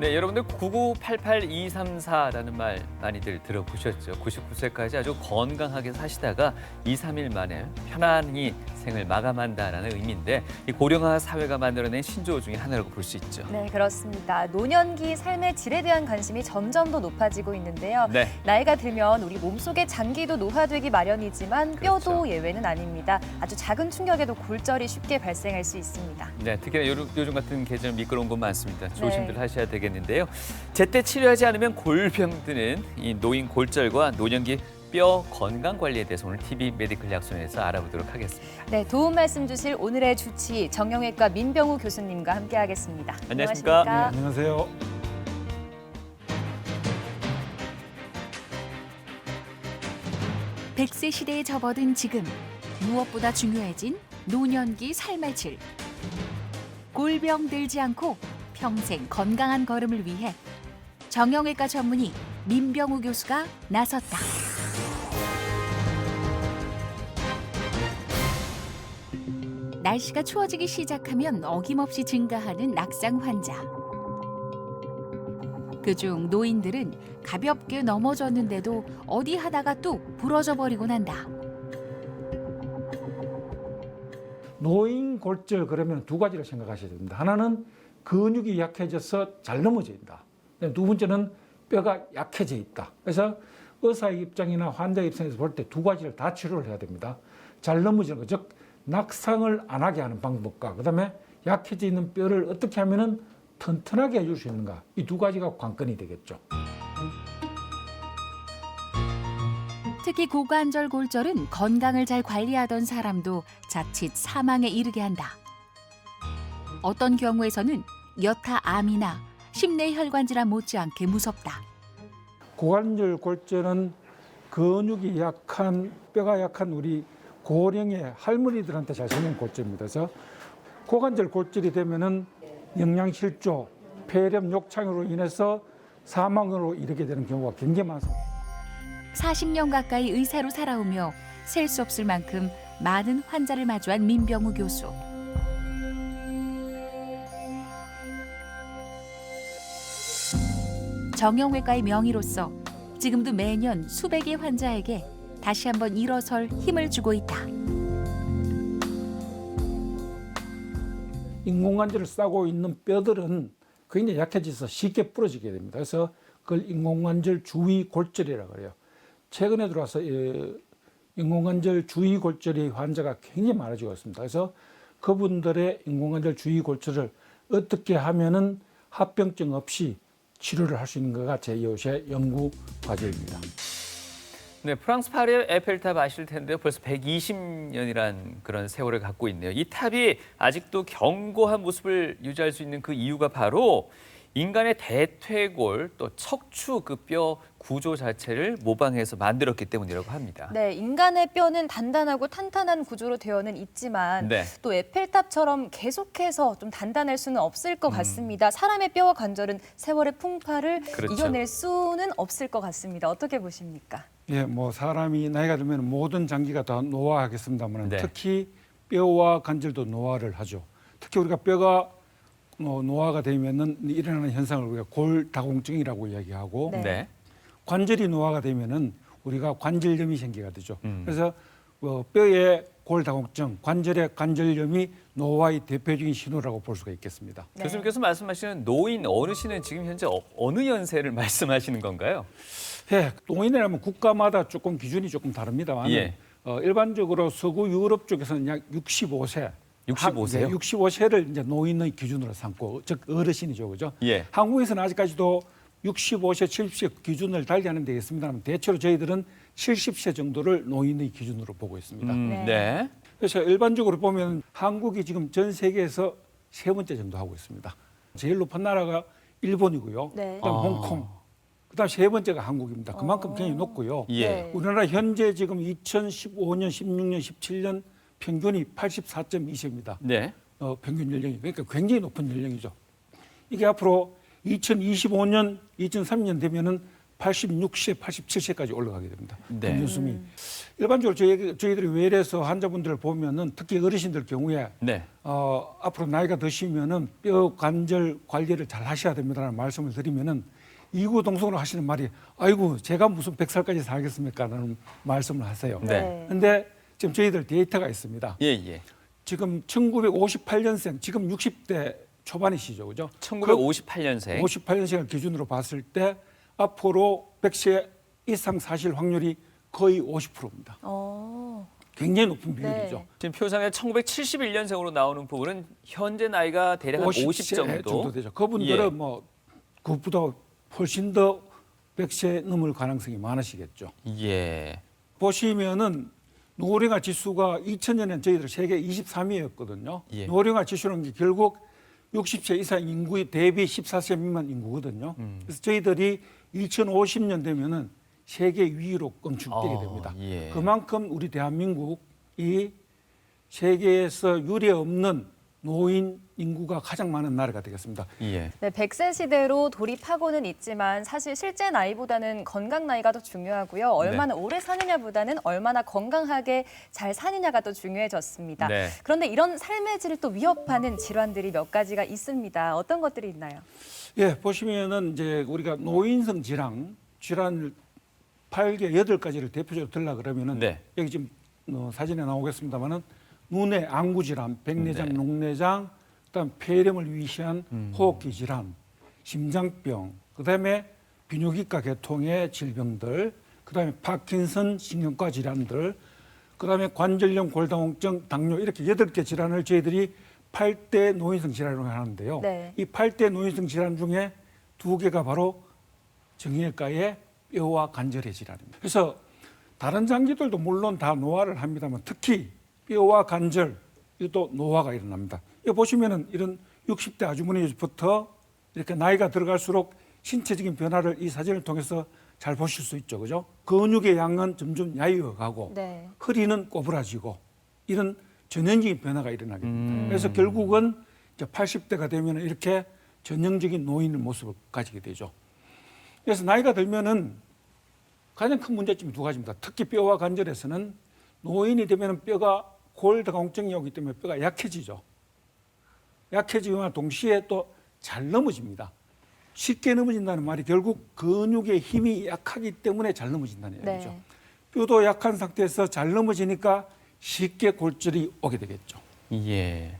네, 여러분들 9988234라는 말 많이들 들어보셨죠? 99세까지 아주 건강하게 사시다가 2, 3일 만에 편안히 생을 마감한다라는 의미인데 이 고령화 사회가 만들어낸 신조어 중에 하나라고 볼 수 있죠. 네, 그렇습니다. 노년기 삶의 질에 대한 관심이 점점 더 높아지고 있는데요. 네. 나이가 들면 우리 몸속의 장기도 노화되기 마련이지만 뼈도 그렇죠. 예외는 아닙니다. 아주 작은 충격에도 골절이 쉽게 발생할 수 있습니다. 네, 특히나 요즘 같은 계절 미끄러운 곳 많습니다. 조심들 네. 하셔야 되겠는데요. 제때 치료하지 않으면 골병 드는 이 노인 골절과 노년기 뼈 건강 관리에 대해서 오늘 TV 메디컬 약손에서 알아보도록 하겠습니다. 네, 도움 말씀 주실 오늘의 주치 정형외과 민병우 교수님과 함께하겠습니다. 안녕하십니까? 네, 안녕하세요. 100세 시대에 접어든 지금 무엇보다 중요해진 노년기 삶의 질. 골병 들지 않고 평생 건강한 걸음을 위해 정형외과 전문의 민병우 교수가 나섰다. 날씨가 추워지기 시작하면 어김없이 증가하는 낙상 환자. 그중 노인들은 가볍게 넘어졌는데도 어디 하다가 뚝 부러져 버리곤 한다. 노인 골절 그러면 두 가지를 생각하셔야 됩니다. 하나는 근육이 약해져서 잘 넘어진다. 두 번째는 뼈가 약해져 있다. 그래서 의사의 입장이나 환자 입장에서 볼 때 두 가지를 다 치료를 해야 됩니다. 잘 넘어지는 것, 즉 낙상을 안 하게 하는 방법과 그다음에 약해져 있는 뼈를 어떻게 하면은 튼튼하게 해줄 수 있는가. 이 두 가지가 관건이 되겠죠. 특히 고관절 골절은 건강을 잘 관리하던 사람도 자칫 사망에 이르게 한다. 어떤 경우에서는 여타 암이나 심내혈관질환 못지않게 무섭다. 고관절 골절은 근육이 약한, 뼈가 약한 우리 고령의 할머니들한테 잘 생긴 골절입니다. 그래서 고관절 골절이 되면은 영양실조, 폐렴, 욕창으로 인해서 사망으로 이르게 되는 경우가 굉장히 많습니다. 40년 가까이 의사로 살아오며 셀 수 없을 만큼 많은 환자를 마주한 민병우 교수. 정형외과의 명의로서 지금도 매년 수백의 환자에게 다시 한번 일어설 힘을 주고 있다. 인공관절을 싸고 있는 뼈들은 굉장히 약해져서 쉽게 부러지게 됩니다. 그래서 그걸 인공관절 주위 골절이라고 그래요. 최근에 들어와서 인공관절 주위 골절의 환자가 굉장히 많아지고 있습니다. 그래서 그분들의 인공관절 주위 골절을 어떻게 하면은 합병증 없이 치료를 할 수 있는가가 제 요새 연구 과제입니다. 네, 프랑스 파리의 에펠탑 아실 텐데요. 벌써 120년이란 그런 세월을 갖고 있네요. 이 탑이 아직도 견고한 모습을 유지할 수 있는 그 이유가 바로 인간의 대퇴골 또 척추 그 뼈 구조 자체를 모방해서 만들었기 때문이라고 합니다. 네, 인간의 뼈는 단단하고 탄탄한 구조로 되어는 있지만 네. 또 에펠탑처럼 계속해서 좀 단단할 수는 없을 것 같습니다. 사람의 뼈와 관절은 세월의 풍파를 그렇죠. 이겨낼 수는 없을 것 같습니다. 어떻게 보십니까? 예, 뭐 사람이 나이가 들면 모든 장기가 다 노화하겠습니다만 네. 특히 뼈와 관절도 노화를 하죠. 특히 우리가 뼈가 노화가 되면은 일어나는 현상을 우리가 골다공증이라고 이야기하고 네. 네. 관절이 노화가 되면은 우리가 관절염이 생기게 되죠. 그래서 뼈의 골다공증, 관절의 관절염이 노화의 대표적인 신호라고 볼 수가 있겠습니다. 네. 교수님께서 말씀하시는 노인 어르신은 지금 현재 어느 연세를 말씀하시는 건가요? 예, 노인이라면 국가마다 조금 기준이 조금 다릅니다만 예. 일반적으로 서구 유럽 쪽에서는 약 65세. 65세요? 65세를 이제 노인의 기준으로 삼고, 즉 어르신이죠, 그죠? 예. 한국에서는 아직까지도 65세, 70세 기준을 달리하는 데 있습니다만 대체로 저희들은 70세 정도를 노인의 기준으로 보고 있습니다. 네. 네. 그래서 일반적으로 보면 한국이 지금 전 세계에서 세 번째 정도 하고 있습니다. 제일 높은 나라가 일본이고요. 네. 그다음 홍콩. 그다음 세 번째가 한국입니다. 그만큼 굉장히 높고요. 예. 네. 우리나라 현재 지금 2015년, 16년, 17년 평균이 84.2세입니다. 네. 평균 연령이. 그러니까 굉장히 높은 연령이죠. 이게 앞으로 2025년, 2030년 되면은 86세, 87세까지 올라가게 됩니다. 네. 평균 수명이. 일반적으로 저희들이 외래에서 환자분들을 보면은 특히 어르신들 경우에 네. 앞으로 나이가 드시면은 뼈 관절 관리를 잘 하셔야 됩니다라는 말씀을 드리면은 이구동성으로 하시는 말이 아이고 제가 무슨 100살까지 살겠습니까? 라는 말씀을 하세요. 네. 근데 지금 저희들 데이터가 있습니다. 예, 예. 지금 1958년생, 지금 60대 초반이시죠, 그죠? 1958년생. 58년생을 기준으로 봤을 때 앞으로 100세 이상 사실 확률이 거의 50%입니다. 굉장히 높은 비율이죠. 네. 지금 표상에 1971년생으로 나오는 부분은 현재 나이가 대략 한 50 정도. 되죠. 그분들은 예. 뭐 그것보다 훨씬 더 100세 넘을 가능성이 많으시겠죠. 예. 보시면은 노령화 지수가 2000년엔 저희들 세계 23위였거든요. 예. 노령화 지수는 게 결국 60세 이상 인구의 대비 14세 미만 인구거든요. 그래서 저희들이 2050년 되면은 세계 위로 건축되게 됩니다. 예. 그만큼 우리 대한민국이 세계에서 유례 없는 노인 인구가 가장 많은 나라가 되겠습니다. 예. 네, 100세 시대로 돌입하고는 있지만 사실 실제 나이보다는 건강 나이가 더 중요하고요. 얼마나 오래 사느냐보다는 얼마나 건강하게 잘 사느냐가 더 중요해졌습니다. 네. 그런데 이런 삶의 질을 또 위협하는 질환들이 몇 가지가 있습니다. 어떤 것들이 있나요? 예, 보시면은 이제 우리가 노인성 질환을 8개, 8가지를 대표적으로 들라 그러면은 네. 여기 지금 사진에 나오겠습니다만은 눈의 안구 질환, 백내장, 네. 녹내장, 그다음 폐렴을 위시한 호흡기 질환, 심장병, 그다음에 비뇨기과 계통의 질병들, 그다음에 파킨슨 신경과 질환들, 그다음에 관절염, 골다공증, 당뇨 이렇게 8개 질환을 저희들이 8대 노인성 질환으로 하는데요. 네. 이 8대 노인성 질환 중에 2개가 바로 정형외과의 뼈와 관절의 질환입니다. 그래서 다른 장기들도 물론 다 노화를 합니다만 특히 뼈와 관절 이것도 노화가 일어납니다. 이거 보시면은 이런 60대 아주머니부터 이렇게 나이가 들어갈수록 신체적인 변화를 이 사진을 통해서 잘 보실 수 있죠, 그죠? 근육의 양은 점점 야위어가고 네. 허리는 꼬부라지고 이런 전형적인 변화가 일어나게 됩니다. 그래서 결국은 이제 80대가 되면 이렇게 전형적인 노인의 모습을 가지게 되죠. 그래서 나이가 들면은 가장 큰 문제점이 2가지입니다. 특히 뼈와 관절에서는 노인이 되면 뼈가 골다공증이 오기 때문에 뼈가 약해지죠. 약해지거나 동시에 또 잘 넘어집니다. 쉽게 넘어진다는 말이 결국 근육의 힘이 약하기 때문에 잘 넘어진다는 얘기죠. 네. 뼈도 약한 상태에서 잘 넘어지니까 쉽게 골절이 오게 되겠죠. 예.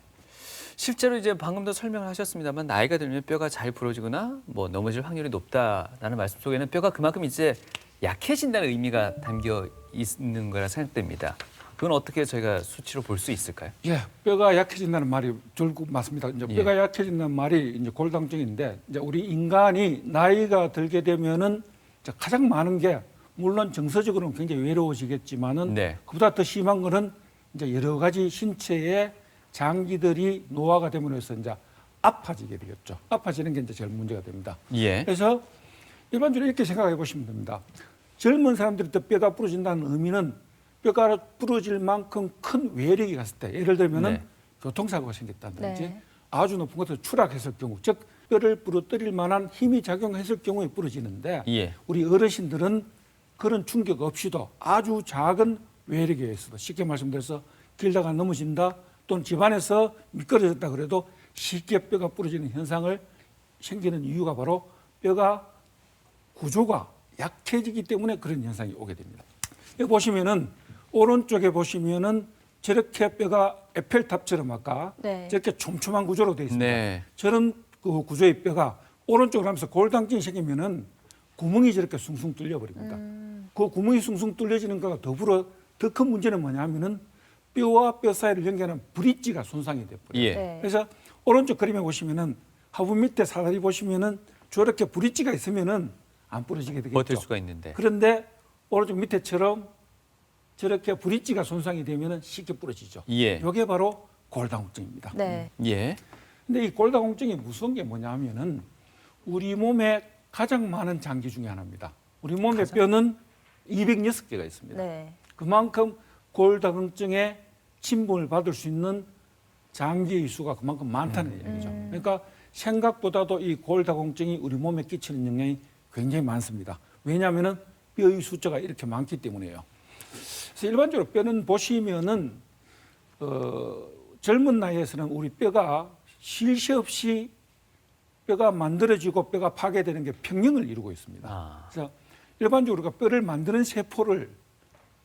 실제로 이제 방금도 설명을 하셨습니다만 나이가 들면 뼈가 잘 부러지거나 뭐 넘어질 확률이 높다라는 말씀 속에는 뼈가 그만큼 이제 약해진다는 의미가 담겨 있는 거라 생각됩니다. 그건 어떻게 저희가 수치로 볼 수 있을까요? 예, 뼈가 약해진다는 말이 결국 맞습니다. 이제 예. 뼈가 약해진다는 말이 이제 골다공증인데 이제 우리 인간이 나이가 들게 되면은 이제 가장 많은 게 물론 정서적으로는 굉장히 외로워지겠지만은 네. 그보다 더 심한 거는 이제 여러 가지 신체의 장기들이 노화가 됨으로 해서 이제 아파지게 되겠죠. 아파지는 게 이제 제일 문제가 됩니다. 예. 그래서 일반적으로 이렇게 생각해 보시면 됩니다. 젊은 사람들이 더 뼈가 부러진다는 의미는 뼈가 부러질 만큼 큰 외력이 갔을 때, 예를 들면은 네. 교통사고가 생겼다든지 네. 아주 높은 곳에서 추락했을 경우, 즉 뼈를 부러뜨릴 만한 힘이 작용했을 경우에 부러지는데 예. 우리 어르신들은 그런 충격 없이도 아주 작은 외력에 의해서도 쉽게 말씀드려서 길다가 넘어진다 또는 집안에서 미끄러졌다 그래도 쉽게 뼈가 부러지는 현상을 생기는 이유가 바로 뼈가 구조가 약해지기 때문에 그런 현상이 오게 됩니다. 여기 보시면은 오른쪽에 보시면은 저렇게 뼈가 에펠탑처럼 아까 네. 저렇게 촘촘한 구조로 되어 있습니다. 네. 저런 그 구조의 뼈가 오른쪽으로 하면서 골다공증이 생기면은 구멍이 저렇게 숭숭 뚫려 버립니다. 그 구멍이 숭숭 뚫려지는 거가 더불어 더 큰 문제는 뭐냐면은 뼈와 뼈 사이를 연결하는 브릿지가 손상이 돼 버려요. 예. 네. 그래서 오른쪽 그림에 보시면은 하부 밑에 사다리 보시면은 저렇게 브릿지가 있으면은 안 부러지게 되겠죠. 버틸 수가 있는데. 그런데 오른쪽 밑에처럼 저렇게 브릿지가 손상이 되면은 쉽게 부러지죠. 예. 이게 바로 골다공증입니다. 네. 예. 근데 이 골다공증이 무서운 게 뭐냐면은 우리 몸에 가장 많은 장기 중에 하나입니다. 우리 몸의 뼈는 206개가 있습니다. 네. 그만큼 골다공증에 침범을 받을 수 있는 장기의 수가 그만큼 많다는 얘기죠. 그러니까 생각보다도 이 골다공증이 우리 몸에 끼치는 영향이 굉장히 많습니다. 왜냐하면은 뼈의 숫자가 이렇게 많기 때문에요. 그래서 일반적으로 뼈는 보시면은 젊은 나이에서는 우리 뼈가 쉴 새 없이 뼈가 만들어지고 뼈가 파괴되는 게 평형을 이루고 있습니다. 아. 그래서 일반적으로 우리가 뼈를 만드는 세포를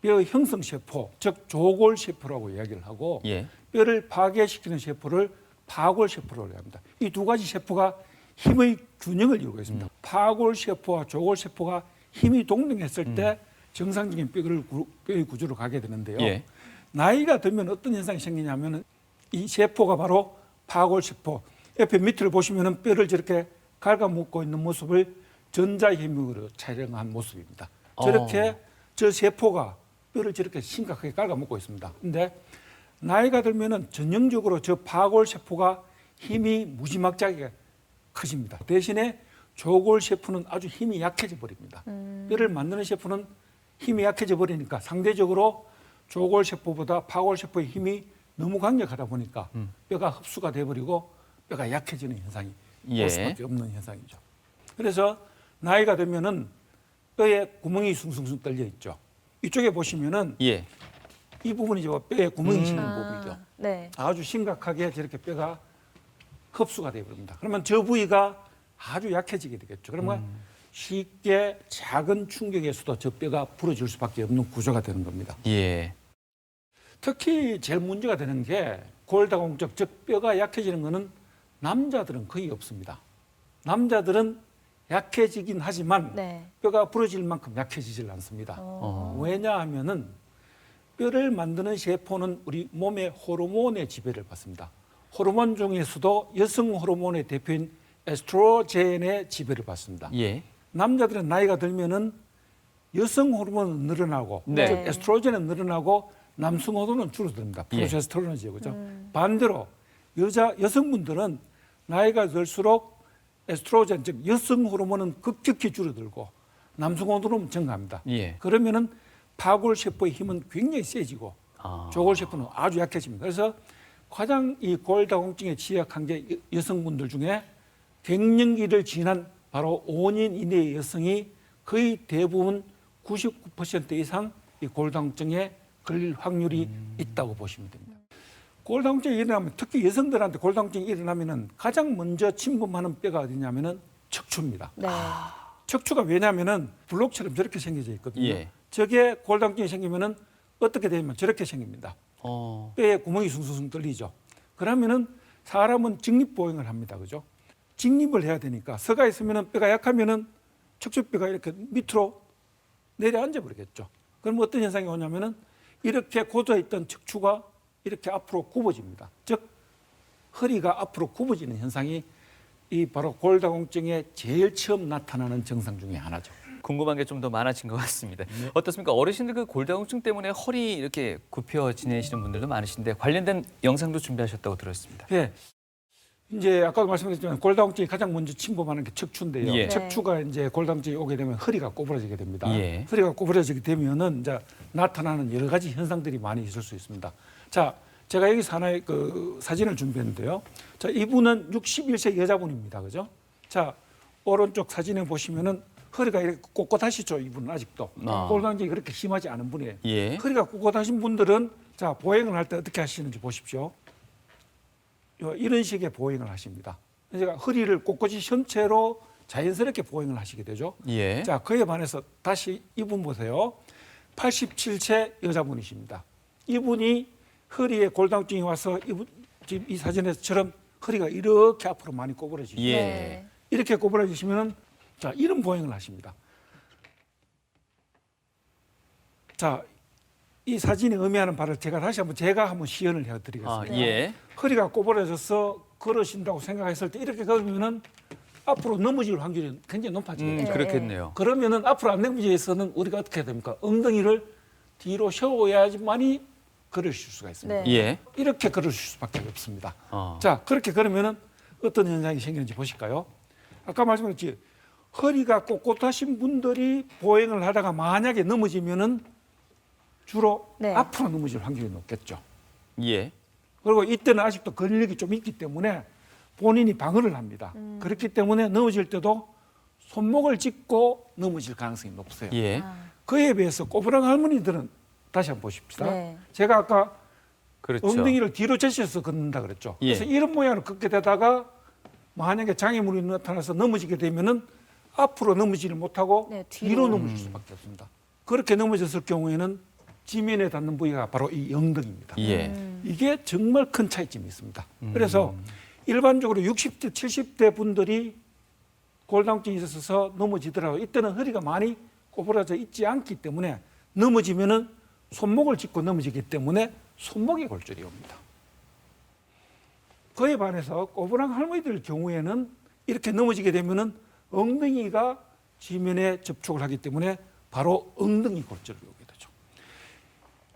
뼈 형성 세포, 즉 조골 세포라고 이야기를 하고 예. 뼈를 파괴시키는 세포를 파골 세포라고 합니다. 이 두 가지 세포가 힘의 균형을 이루고 있습니다. 파골 세포와 조골 세포가 힘이 동등했을 때 정상적인 뼈의 구조로 가게 되는데요. 예. 나이가 들면 어떤 현상이 생기냐면 이 세포가 바로 파골 세포. 옆에 밑을 보시면 뼈를 저렇게 갉아먹고 있는 모습을 전자힘으로 촬영한 모습입니다. 저렇게 저 세포가 뼈를 저렇게 심각하게 갉아먹고 있습니다. 근데 나이가 들면은 전형적으로 저 파골 세포가 힘이 무지막지하게 커집니다. 대신에 조골 세포는 아주 힘이 약해져 버립니다. 뼈를 만드는 세포는 힘이 약해져 버리니까 상대적으로 조골 세포보다 파골 세포의 힘이 너무 강력하다 보니까 뼈가 흡수가 돼 버리고 뼈가 약해지는 현상이 예. 올 수밖에 없는 현상이죠. 그래서 나이가 되면은 뼈에 구멍이 숭숭숭 뚫려 있죠. 이쪽에 보시면은 예. 이 부분이 저 뼈에 구멍이 생긴 부분이죠. 네. 아주 심각하게 저렇게 뼈가 흡수가 되어버립니다. 그러면 저 부위가 아주 약해지게 되겠죠. 그러면 쉽게 작은 충격에서도 저 뼈가 부러질 수밖에 없는 구조가 되는 겁니다. 예. 특히 제일 문제가 되는 게 골다공증, 즉 뼈가 약해지는 것은 남자들은 거의 없습니다. 남자들은 약해지긴 하지만 네. 뼈가 부러질 만큼 약해지질 않습니다. 왜냐하면은 뼈를 만드는 세포는 우리 몸의 호르몬의 지배를 받습니다. 호르몬 중에서도 여성 호르몬의 대표인 에스트로겐의 지배를 받습니다. 예. 남자들은 나이가 들면은 여성 호르몬은 늘어나고 네. 즉 에스트로겐은 늘어나고 남성 호르몬은 줄어듭니다. 예. 프로제스테론이죠, 그죠? 반대로 여성분들은 나이가 들수록 에스트로겐 즉 여성 호르몬은 급격히 줄어들고 남성 호르몬은 증가합니다. 예. 그러면은 파골 세포의 힘은 굉장히 세지고 아. 조골 세포는 아주 약해집니다. 그래서 가장 이 골다공증에 취약한 게 여성분들 중에 갱년기를 지난 바로 5년 이내의 여성이 거의 대부분 99% 이상 이 골다공증에 걸릴 확률이 있다고 보시면 됩니다. 골다공증이 일어나면 특히 여성들한테 골다공증이 일어나면은 가장 먼저 침범하는 뼈가 어디냐면은 척추입니다. 네. 척추가 왜냐하면은 블록처럼 저렇게 생겨져 있거든요. 예. 저게 골다공증이 생기면은 어떻게 되냐면 저렇게 생깁니다. 뼈에 구멍이 숭숭숭 뚫리죠. 그러면은 사람은 직립보행을 합니다, 그죠? 직립을 해야 되니까 서가 있으면은 뼈가 약하면은 척추뼈가 이렇게 밑으로 내려앉아 버리겠죠. 그럼 어떤 현상이 오냐면은 이렇게 고져 있던 척추가 이렇게 앞으로 굽어집니다. 즉 허리가 앞으로 굽어지는 현상이 이 바로 골다공증의 제일 처음 나타나는 증상 중에 하나죠. 궁금한 게 좀 더 많아진 것 같습니다. 어떻습니까? 어르신들 그 골다공증 때문에 허리 이렇게 굽혀 지내시는 분들도 많으신데 관련된 영상도 준비하셨다고 들었습니다. 예. 이제 아까도 말씀드렸지만 골다공증이 가장 먼저 침범하는 게 척추인데요. 예. 척추가 이제 골다공증이 오게 되면 허리가 꼬부라지게 됩니다. 예. 허리가 꼬부라지게 되면은 이제 나타나는 여러 가지 현상들이 많이 있을 수 있습니다. 자, 제가 여기서 하나의 그 사진을 준비했는데요. 자, 이분은 61세 여자분입니다. 그죠? 자, 오른쪽 사진에 보시면은 허리가 이렇게 꼿꼿하시죠, 이분은 아직도. 아. 골다공증이 그렇게 심하지 않은 분이에요. 예. 허리가 꼿꼿하신 분들은 자, 보행을 할 때 어떻게 하시는지 보십시오. 이런 식의 보행을 하십니다. 그러니까 허리를 꼿꼿이 션 채로 자연스럽게 보행을 하시게 되죠. 예. 자, 그에 반해서 다시 이분 보세요. 87세 여자분이십니다. 이분이 허리에 골다공증이 와서 지금 이 사진에서처럼 허리가 이렇게 앞으로 많이 꼬부러지죠. 예. 네. 이렇게 꼬부러지시면은 자, 이런 보행을 하십니다. 자, 이 사진이 의미하는 바를 제가 한번 시연을 해드리겠습니다. 아, 예. 허리가 꼬부러져서 걸으신다고 생각했을 때 이렇게 걸으면은 앞으로 넘어질 확률이 굉장히 높아지겠죠. 그렇겠네요. 그러면은 앞으로 안 넘어지기 위해서는 우리가 어떻게 해야 됩니까? 엉덩이를 뒤로 세워야지만이 걸으실 수가 있습니다. 네. 예. 이렇게 걸으실 수밖에 없습니다. 어. 자, 그렇게 걸으면은 어떤 현상이 생기는지 보실까요? 아까 말씀드렸지, 허리가 꼿꼿하신 분들이 보행을 하다가 만약에 넘어지면은 주로 네. 앞으로 넘어질 확률이 높겠죠. 예. 그리고 이때는 아직도 근력이 좀 있기 때문에 본인이 방어를 합니다. 그렇기 때문에 넘어질 때도 손목을 짚고 넘어질 가능성이 높아요. 예. 그에 비해서 꼬부랑 할머니들은 다시 한번 보십시다. 네. 제가 아까 그렇죠. 엉덩이를 뒤로 제쳐서 걷는다 그랬죠. 예. 그래서 이런 모양으로 걷게 되다가 만약에 장애물이 나타나서 넘어지게 되면은 앞으로 넘어지를 못하고 네, 뒤로 넘어질 수밖에 없습니다. 그렇게 넘어졌을 경우에는 지면에 닿는 부위가 바로 이 엉덩이입니다. 예. 이게 정말 큰 차이점이 있습니다. 그래서 일반적으로 60대, 70대 분들이 골다공증이 있어서 넘어지더라도 이때는 허리가 많이 꼬부라져 있지 않기 때문에 넘어지면은 손목을 짚고 넘어지기 때문에 손목에 골절이 옵니다. 그에 반해서 꼬부랑 할머니들 경우에는 이렇게 넘어지게 되면은 엉덩이가 지면에 접촉을 하기 때문에 바로 엉덩이 골절이 오게 되죠.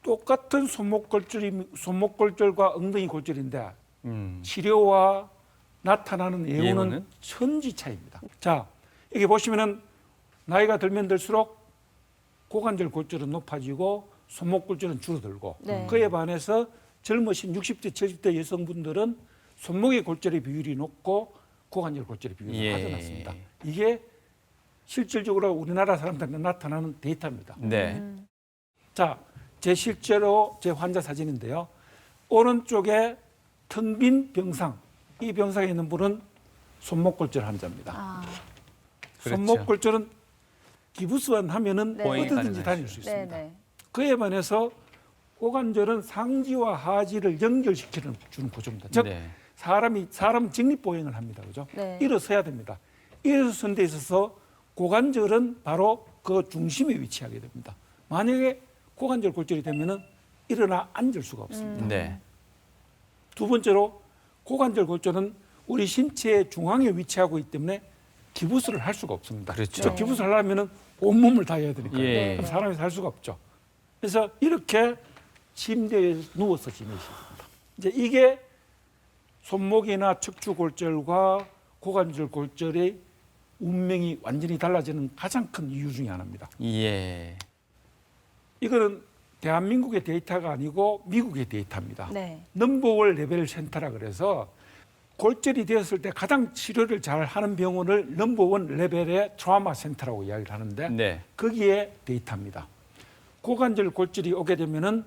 똑같은 손목 골절과 엉덩이 골절인데 치료와 나타나는 예후는 예후는? 천지 차이입니다. 자, 여기 보시면은 나이가 들면 들수록 고관절 골절은 높아지고 손목 골절은 줄어들고 네. 그에 반해서 젊으신 60대, 70대 여성분들은 손목의 골절의 비율이 높고 고관절 골절의 비율이 예. 아주 낮습니다. 이게 실질적으로 우리나라 사람들한테 나타나는 데이터입니다. 네. 자, 실제로 제 환자 사진인데요. 오른쪽에 텅 빈 병상, 이 병상에 있는 분은 손목골절 환자입니다. 아, 그렇죠. 손목골절은 기부스만 하면은 네. 보행이 어디든지 가능하죠. 다닐 수 있습니다. 네네. 그에 반해서 고관절은 상지와 하지를 연결시키는 주는 구조입니다. 즉 네. 사람 직립보행을 합니다. 그죠? 네. 일어서야 됩니다. 일어선 데 있어서 고관절은 바로 그 중심에 위치하게 됩니다. 만약에 고관절 골절이 되면은 일어나 앉을 수가 없습니다. 네. 두 번째로 고관절 골절은 우리 신체의 중앙에 위치하고 있기 때문에 기부스를 할 수가 없습니다. 그렇죠. 즉 기부스를 하려면은 온몸을 다 해야 되니까 예. 그럼 사람이 살 수가 없죠. 그래서 이렇게 침대에 누워서 지내시게 됩니다. 이제 이게 손목이나 척추 골절과 고관절 골절의 운명이 완전히 달라지는 가장 큰 이유 중에 하나입니다. 예. 이거는 대한민국의 데이터가 아니고 미국의 데이터입니다. 네. 넘버원 레벨 센터라 그래서 골절이 되었을 때 가장 치료를 잘 하는 병원을 넘버원 레벨의 트라우마 센터라고 이야기를 하는데 네. 거기에 데이터입니다. 고관절 골절이 오게 되면은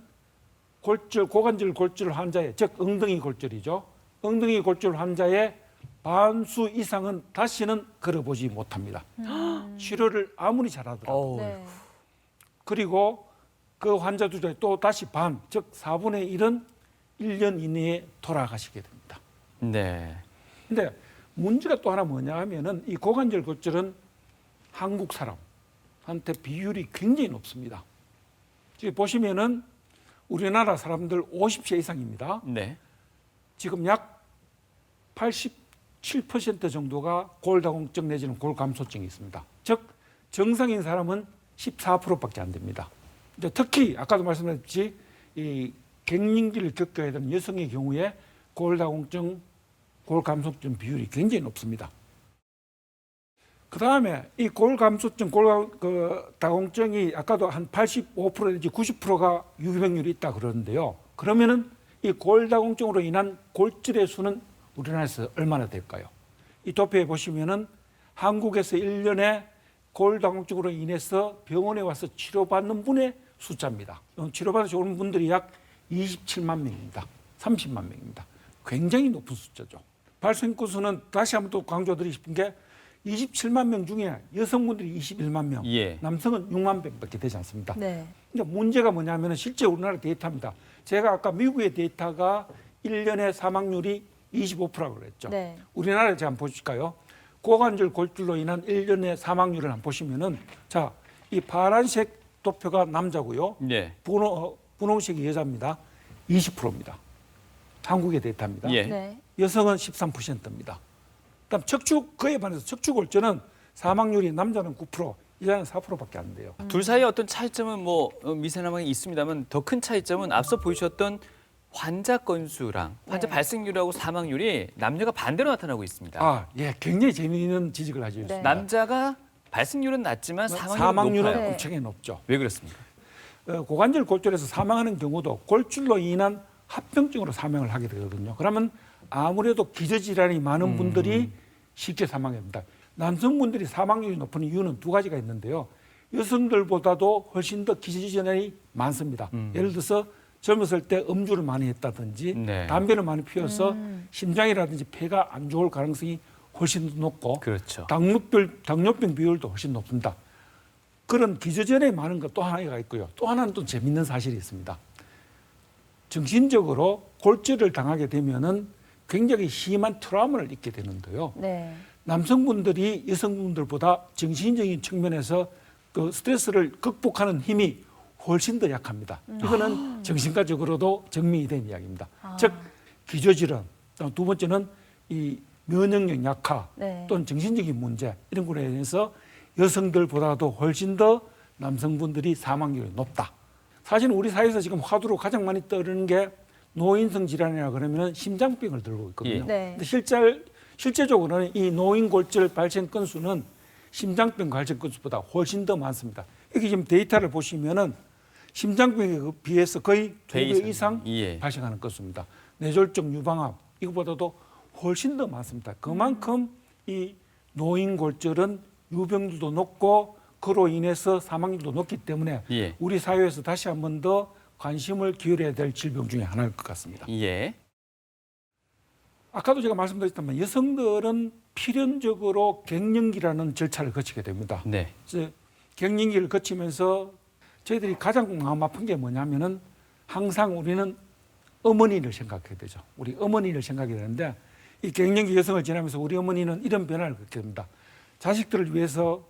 고관절 골절 환자의 즉 엉덩이 골절이죠. 엉덩이 골절 환자의 반수 이상은 다시는 걸어보지 못합니다. 치료를 아무리 잘하더라도. 어우. 네. 그리고 그 환자들 중에 또 다시 반, 즉 4분의 1은 1년 이내에 돌아가시게 됩니다. 네. 근데 문제가 또 하나 뭐냐 하면은 이 고관절 골절은 한국 사람한테 비율이 굉장히 높습니다. 지금 보시면은 우리나라 사람들 50세 이상입니다. 네. 지금 약 87% 정도가 골다공증 내지는 골감소증이 있습니다. 즉 정상인 사람은 14%밖에 안 됩니다. 이제 특히 아까도 말씀드렸듯이 이 갱년기를 겪어야 되는 여성의 경우에 골다공증, 골감소증 비율이 굉장히 높습니다. 그 다음에 이 골감소증, 골다공증이 아까도 한 85% 내지 90%가 유병률이 있다 그러는데요. 그러면은 이 골다공증으로 인한 골절의 수는 우리나라에서 얼마나 될까요? 이 도표에 보시면은 한국에서 1년에 골다공증으로 인해서 병원에 와서 치료받는 분의 숫자입니다. 치료받으러 오는 분들이 약 27만 명입니다. 30만 명입니다. 굉장히 높은 숫자죠. 발생 건수는 다시 한번 또 강조드리고 싶은 게 27만 명 중에 여성분들이 21만 명, 예. 남성은 6만 명밖에 되지 않습니다. 네. 근데 문제가 뭐냐면 실제 우리나라 데이터입니다. 제가 아까 미국의 데이터가 1년에 사망률이 25%라고 그랬죠. 네. 우리나라에 제가 한번 보실까요? 고관절 골절로 인한 1년의 사망률을 한번 보시면은 자, 이 파란색 도표가 남자고요. 네. 분홍색이 여자입니다. 20%입니다. 한국의 데이터입니다. 예. 네. 여성은 13%입니다. 그다음 그에 반해서 척추골절은 사망률이 남자는 9%, 여자는 4%밖에 안 돼요. 둘 사이의 어떤 차이점은 뭐 미세나마게 있습니다만 더 큰 차이점은 앞서 보여주셨던 환자 건수랑 환자 네. 발생률하고 사망률이 남녀가 반대로 나타나고 있습니다. 아, 예, 굉장히 재미있는 지적을 해주셨습니다. 네. 남자가 발생률은 낮지만 사망률은 사망률은 높아요. 네. 엄청나게 높죠. 왜 그렇습니까? 고관절 골절에서 사망하는 경우도 골절로 인한 합병증으로 사망을 하게 되거든요. 그러면 아무래도 기저질환이 많은 분들이 쉽게 사망합니다. 남성분들이 사망률이 높은 이유는 두 가지가 있는데요. 여성들보다도 훨씬 더 기저질환이 많습니다. 예를 들어서 젊었을 때 음주를 많이 했다든지 네. 담배를 많이 피워서 심장이라든지 폐가 안 좋을 가능성이 훨씬 더 높고 그렇죠. 당뇨병 비율도 훨씬 높습니다. 그런 기저질환이 많은 것 또 하나가 있고요. 또 하나는 또 재밌는 사실이 있습니다. 정신적으로 골절을 당하게 되면은 굉장히 심한 트라우마를 입게 되는데요. 네. 남성분들이 여성분들보다 정신적인 측면에서 그 스트레스를 극복하는 힘이 훨씬 더 약합니다. 이거는 정신과적으로도 증명이 된 이야기입니다. 즉 기저질환, 두 번째는 이 면역력 약화 네. 또는 정신적인 문제 이런 거에 대해서 여성들보다도 훨씬 더 남성분들이 사망률이 높다. 사실 우리 사회에서 지금 화두로 가장 많이 떠오르는 게 노인성 질환이라 그러면 심장병을 들고 있거든요. 예. 네. 근데 실제적으로는 이 노인 골절 발생 건수는 심장병 발생 건수보다 훨씬 더 많습니다. 여기 지금 데이터를 보시면은 심장병에 비해서 거의 2배 이상 예. 발생하는 건수입니다. 뇌졸중, 유방암 이것보다도 훨씬 더 많습니다. 그만큼 이 노인 골절은 유병률도 높고 그로 인해서 사망률도 높기 때문에 예. 우리 사회에서 다시 한 번 더 관심을 기울여야 될 질병 중에 하나일 것 같습니다. 예. 아까도 제가 말씀드렸지만 여성들은 필연적으로 갱년기라는 절차를 거치게 됩니다. 네. 이제 갱년기를 거치면서 저희들이 가장 마음 아픈 게 뭐냐면은 항상 우리는 어머니를 생각하게 되죠. 우리 어머니를 생각하게 되는데 이 갱년기 여성을 지나면서 우리 어머니는 이런 변화를 겪게 됩니다. 자식들을 위해서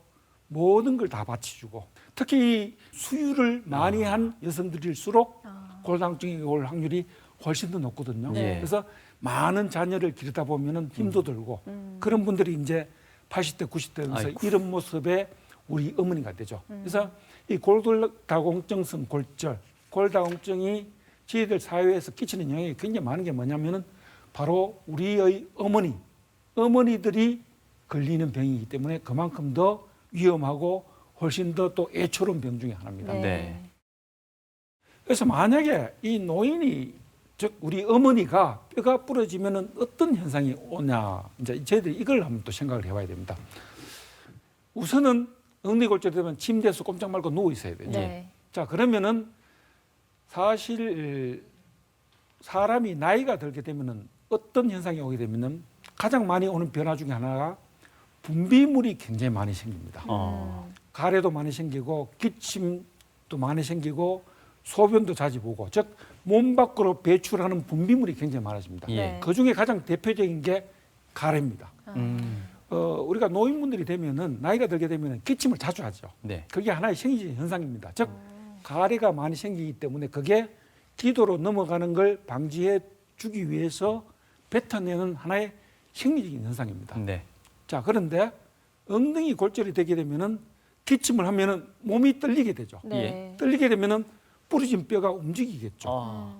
모든 걸 다 바치주고 특히 수유를 많이 한 여성들일수록 골다공증이 올 확률이 훨씬 더 높거든요. 네. 그래서 많은 자녀를 기르다 보면은 힘도 들고 그런 분들이 이제 80대, 90대 되면서 아이고. 이런 모습의 우리 어머니가 되죠. 그래서 이 골다공증성 골절, 골다공증이 저희들 사회에서 끼치는 영향이 굉장히 많은 게 뭐냐면은 바로 우리의 어머니들이 걸리는 병이기 때문에 그만큼 더 위험하고 훨씬 더 또 애처로운 병 중에 하나입니다. 네. 그래서 만약에 이 노인이 즉 우리 어머니가 뼈가 부러지면은 어떤 현상이 오냐 이제 저희들이 이걸 한번 또 생각을 해봐야 됩니다. 우선은 엉덩이 골절이 되면 침대에서 꼼짝 말고 누워 있어야 돼요. 네. 자 그러면은 사실 사람이 나이가 들게 되면은 어떤 현상이 오게 되면은 가장 많이 오는 변화 중에 하나가 분비물이 굉장히 많이 생깁니다. 가래도 많이 생기고 기침도 많이 생기고 소변도 자주 보고 즉 몸 밖으로 배출하는 분비물이 굉장히 많아집니다. 예. 그 중에 가장 대표적인 게 가래입니다. 우리가 노인분들이 되면은 나이가 들게 되면은 기침을 자주 하죠. 네. 그게 하나의 생리적 현상입니다. 즉 가래가 많이 생기기 때문에 그게 기도로 넘어가는 걸 방지해 주기 위해서 뱉어내는 하나의 생리적인 현상입니다. 네. 자 그런데 엉덩이 골절이 되게 되면은 기침을 하면은 몸이 떨리게 되죠. 네. 떨리게 되면은 부러진 뼈가 움직이겠죠. 아.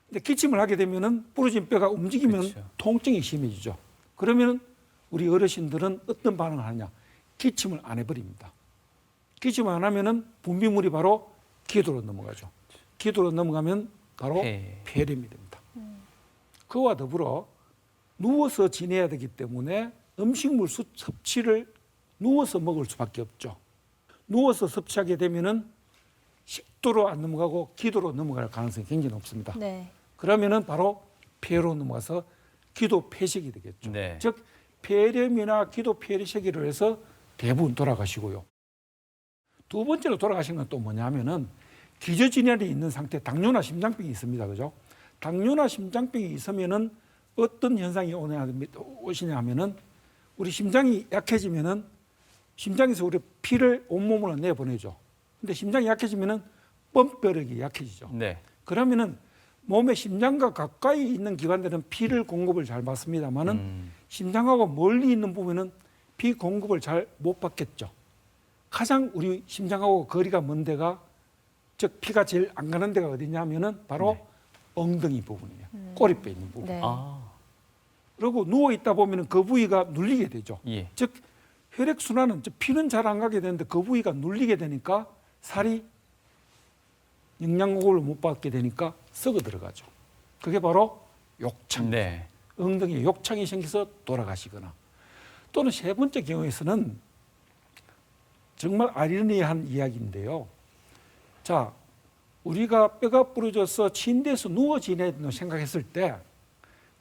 근데 기침을 하게 되면은 부러진 뼈가 움직이면 그렇죠. 통증이 심해지죠. 그러면 우리 어르신들은 어떤 반응을 하느냐? 기침을 안 해버립니다. 기침을 안 하면은 분비물이 바로 기도로 넘어가죠. 기도로 넘어가면 바로 폐렴이 됩니다. 그와 더불어 누워서 지내야 되기 때문에 음식물 섭취를 누워서 먹을 수밖에 없죠. 누워서 섭취하게 되면은 식도로 안 넘어가고 기도로 넘어갈 가능성이 굉장히 높습니다. 네. 그러면은 바로 폐로 넘어가서 기도 폐색이 되겠죠. 네. 즉 폐렴이나 기도 폐색으로 해서 대부분 돌아가시고요. 두 번째로 돌아가신 건 또 뭐냐면은 기저질환이 있는 상태, 당뇨나 심장병이 있습니다, 그죠? 당뇨나 심장병이 있으면은 어떤 현상이 오시냐 하면은 우리 심장이 약해지면은 심장에서 우리 피를 온몸으로 내보내죠. 근데 심장이 약해지면은 펌뼈력이 약해지죠. 네. 그러면은 몸의 심장과 가까이 있는 기관들은 피를 공급을 잘 받습니다만은 심장하고 멀리 있는 부분은 피 공급을 잘 못 받겠죠. 가장 우리 심장하고 거리가 먼 데가 즉 피가 제일 안 가는 데가 어디냐면은 바로 네. 엉덩이 부분이에요. 꼬리뼈 있는 부분. 네. 아. 그리고 누워 있다 보면은 그 부위가 눌리게 되죠. 예. 즉 혈액 순환은 즉 피는 잘 안 가게 되는데 그 부위가 눌리게 되니까 살이 영양 공급을 못 받게 되니까 썩어 들어가죠. 그게 바로 욕창. 네. 엉덩이에 욕창이 생겨서 돌아가시거나 또는 세 번째 경우에서는 정말 아이러니한 이야기인데요. 자, 우리가 뼈가 부러져서 침대에서 누워 지낸다고 생각했을 때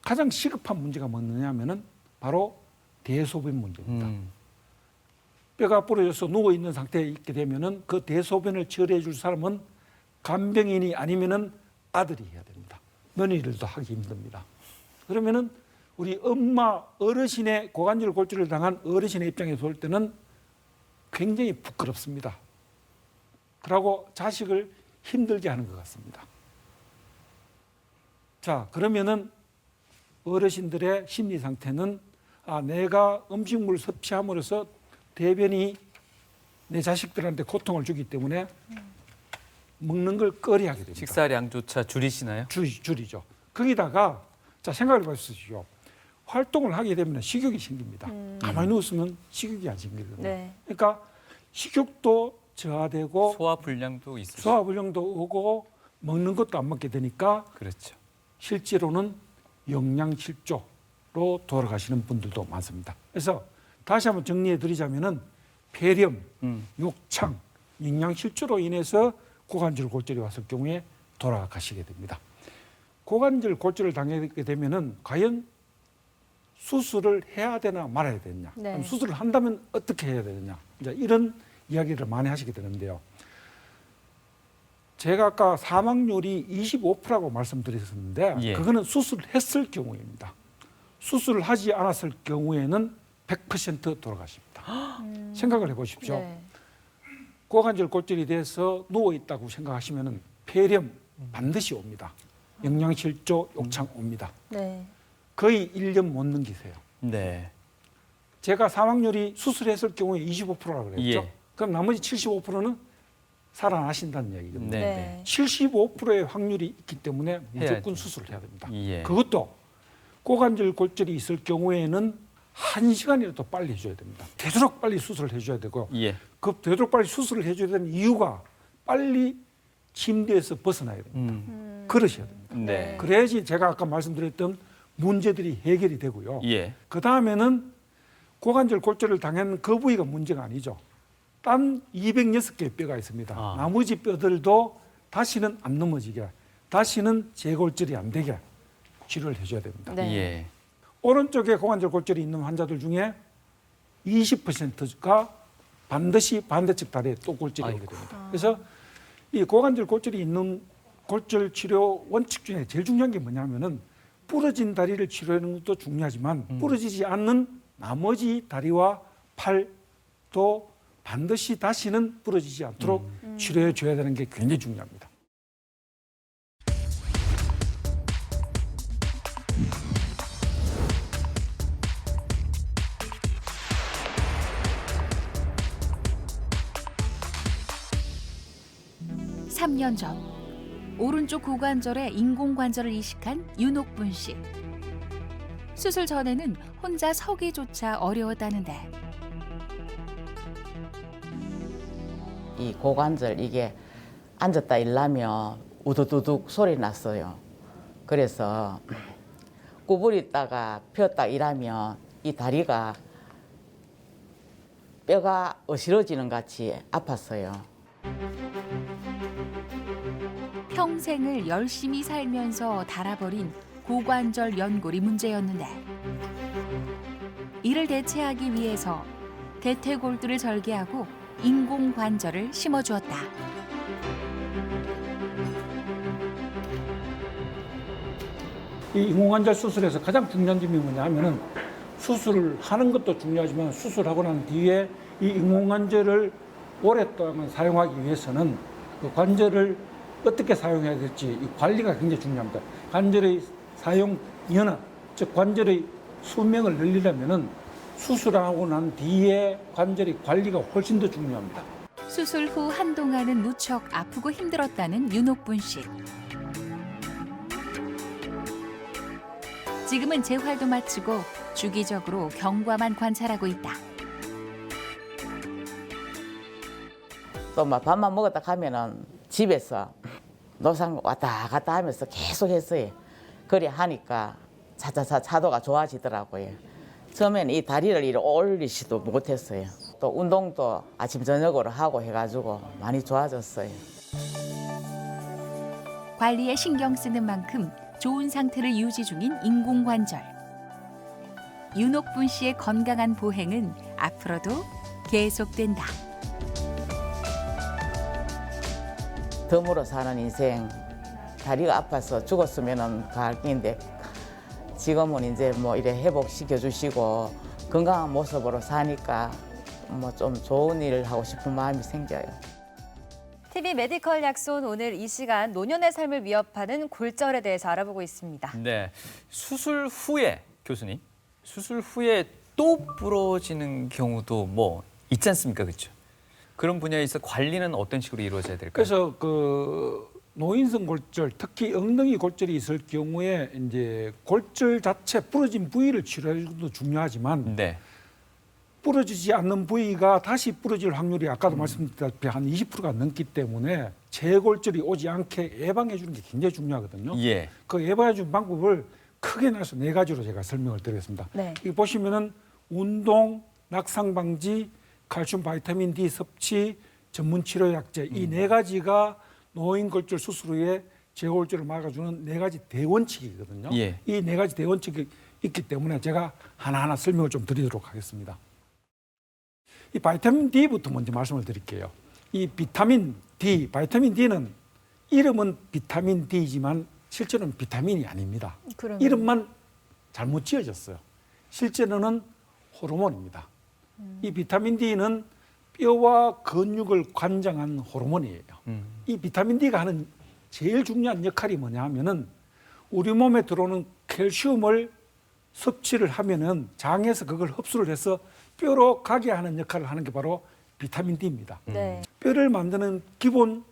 가장 시급한 문제가 뭐냐 하면은 바로 대소변 문제입니다. 뼈가 부러져서 누워 있는 상태에 있게 되면은 그 대소변을 처리해 줄 사람은 간병인이 아니면은 아들이 해야 됩니다. 며느리들도 하기 힘듭니다. 그러면은 우리 엄마 어르신의 고관절 골절을 당한 어르신의 입장에서 볼 때는 굉장히 부끄럽습니다. 그러고 자식을 힘들게 하는 것 같습니다. 자, 그러면은 어르신들의 심리 상태는 내가 음식물을 섭취함으로써 대변이 내 자식들한테 고통을 주기 때문에 먹는 걸 꺼려하게 됩니다. 식사량조차 줄이시나요? 줄이죠. 거기다가 자 생각을 해보십시오. 활동을 하게 되면 식욕이 생깁니다. 가만히 누웠으면 식욕이 안 생기거든요. 네. 그러니까 식욕도 저하되고 소화불량도 있으시죠. 소화불량도 오고 먹는 것도 안 먹게 되니까 그렇죠. 실제로는 영양실조로 돌아가시는 분들도 많습니다. 그래서 다시 한번 정리해 드리자면은 폐렴, 욕창, 영양실조로 인해서 고관절 골절이 왔을 경우에 돌아가시게 됩니다. 고관절 골절을 당하게 되면은 과연 수술을 해야 되나 말아야 되느냐? 네. 그럼 수술을 한다면 어떻게 해야 되느냐? 이제 이런 이야기를 많이 하시게 되는데요. 제가 아까 사망률이 25%라고 말씀드렸었는데 예. 그거는 수술을 했을 경우입니다. 수술을 하지 않았을 경우에는 100% 돌아가십니다. 생각을 해보십시오. 네. 고관절 골절이 돼서 누워 있다고 생각하시면은 폐렴 반드시 옵니다. 영양실조, 욕창 옵니다. 네. 거의 1년 못 넘기세요. 네. 제가 사망률이 수술했을 경우에 25%라고 그랬죠. 예. 그럼 나머지 75%는 살아나신다는 얘기거든요. 네. 네. 75%의 확률이 있기 때문에 무조건 해야죠. 수술을 해야 됩니다. 예. 그것도 고관절 골절이 있을 경우에는 1시간이라도 빨리 해줘야 됩니다. 되도록 빨리 수술을 해줘야 되고 예. 그 되도록 빨리 수술을 해줘야 되는 이유가 빨리 침대에서 벗어나야 됩니다. 그러셔야 됩니다. 네. 그래야지 제가 아까 말씀드렸던 문제들이 해결이 되고요. 예. 그 다음에는 고관절 골절을 당한 그 부위가 문제가 아니죠. 딴 206개의 뼈가 있습니다. 아. 나머지 뼈들도 다시는 안 넘어지게, 다시는 재골절이 안 되게 치료를 해줘야 됩니다. 네. 예. 오른쪽에 고관절 골절이 있는 환자들 중에 20%가 반드시 반대측 다리에 또 골절이 오게 됩니다. 그래서 이 고관절 골절이 있는 골절 치료 원칙 중에 제일 중요한 게 뭐냐면은 부러진 다리를 치료하는 것도 중요하지만 부러지지 않는 나머지 다리와 팔도 반드시 다시는 부러지지 않도록 치료해 줘야 되는 게 굉장히 중요합니다. 삼 년 전 오른쪽 고관절에 인공관절을 이식한 윤옥분 씨. 수술 전에는 혼자 서기조차 어려웠다는데 이 고관절 이게 앉았다 일라면 우두두둑 소리 났어요. 그래서 구부리다가 폈다 일하면 이 다리가 뼈가 어지러지는 같이 아팠어요. 평생을 열심히 살면서 달아버린 고관절 연골이 문제였는데 이를 대체하기 위해서 대퇴골두를 절개하고 인공관절을 심어주었다. 이 인공관절 수술에서 가장 중요한 점이 뭐냐 하면은 수술을 하는 것도 중요하지만 수술하고 난 뒤에 이 인공관절을 오랫동안 사용하기 위해서는 그 관절을 어떻게 사용해야 될지 이 관리가 굉장히 중요합니다. 관절의 사용 연한, 즉 관절의 수명을 늘리려면은 수술하고 난 뒤에 관절의 관리가 훨씬 더 중요합니다. 수술 후 한동안은 무척 아프고 힘들었다는 윤옥분 씨. 지금은 재활도 마치고 주기적으로 경과만 관찰하고 있다. 또 막 밥만 먹었다 가면은 집에서 노상 왔다 갔다 하면서 계속 했어요. 그래 하니까 차차차 차도가 좋아지더라고요. 처음에는 이 다리를 이렇게 올리지도 못했어요. 또 운동도 아침 저녁으로 하고 해가지고 많이 좋아졌어요. 관리에 신경 쓰는 만큼 좋은 상태를 유지 중인 인공관절. 윤옥분 씨의 건강한 보행은 앞으로도 계속된다. 덤으로 사는 인생, 다리가 아파서 죽었으면 갈 길인데 지금은 이제 뭐 이래 회복시켜 주시고 건강한 모습으로 사니까 뭐 좀 좋은 일을 하고 싶은 마음이 생겨요. TV 메디컬 약손 오늘 이 시간 노년의 삶을 위협하는 골절에 대해서 알아보고 있습니다. 네, 수술 후에 교수님, 수술 후에 또 부러지는 경우도 뭐 있지 않습니까, 그렇죠? 그런 분야에서 관리는 어떤 식으로 이루어져야 될까요? 그래서 그 노인성 골절, 특히 엉덩이 골절이 있을 경우에 이제 골절 자체 부러진 부위를 치료하는 것도 중요하지만 네, 부러지지 않는 부위가 다시 부러질 확률이 아까도 말씀드렸다시피 한 20%가 넘기 때문에 재골절이 오지 않게 예방해 주는 게 굉장히 중요하거든요. 예, 그 예방해 주는 방법을 크게 나눠서 4가지로 제가 설명을 드리겠습니다. 네. 여기 보시면은 운동, 낙상 방지, 칼슘, 바이타민 D 섭취, 전문 치료 약제 이 4가지가 노인 골절 수술 후에 재골절을 막아주는 4가지 대원칙이거든요. 예. 이 4가지 대원칙이 있기 때문에 제가 하나하나 설명을 좀 드리도록 하겠습니다. 이 바이타민 D부터 먼저 말씀을 드릴게요. 이 비타민 D, 바이타민 D는 이름은 비타민 D지만 실제로는 비타민이 아닙니다. 그러면 이름만 잘못 지어졌어요. 실제로는 호르몬입니다. 이 비타민 D는 뼈와 근육을 관장하는 호르몬이에요. 이 비타민 D가 하는 제일 중요한 역할이 뭐냐 하면은 우리 몸에 들어오는 칼슘을 섭취를 하면은 장에서 그걸 흡수를 해서 뼈로 가게 하는 역할을 하는 게 바로 비타민 D입니다. 네. 뼈를 만드는 기본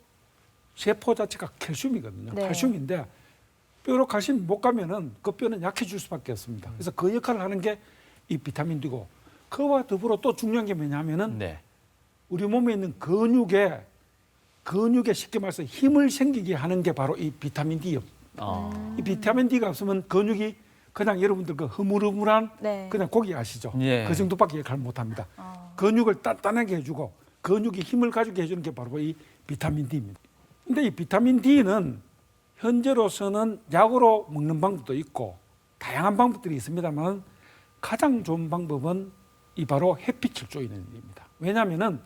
세포 자체가 칼슘이거든요. 네. 칼슘인데 뼈로 칼슘이 못 가면은 그 뼈는 약해질 수밖에 없습니다. 그래서 그 역할을 하는 게 이 비타민 D고 그와 더불어 또 중요한 게 뭐냐면은 네, 우리 몸에 있는 근육에 쉽게 말해서 힘을 생기게 하는 게 바로 이 비타민 D예요. 이 비타민 D가 없으면 근육이 그냥 여러분들 그 흐물흐물한 네. 그냥 고기 아시죠? 예. 그 정도밖에 역할을 못합니다. 근육을 단단하게 해주고 근육이 힘을 가지게 해주는 게 바로 이 비타민 D입니다. 근데 이 비타민 D는 현재로서는 약으로 먹는 방법도 있고 다양한 방법들이 있습니다만 가장 좋은 방법은 이 바로 햇빛을 쬐는 일입니다. 왜냐하면은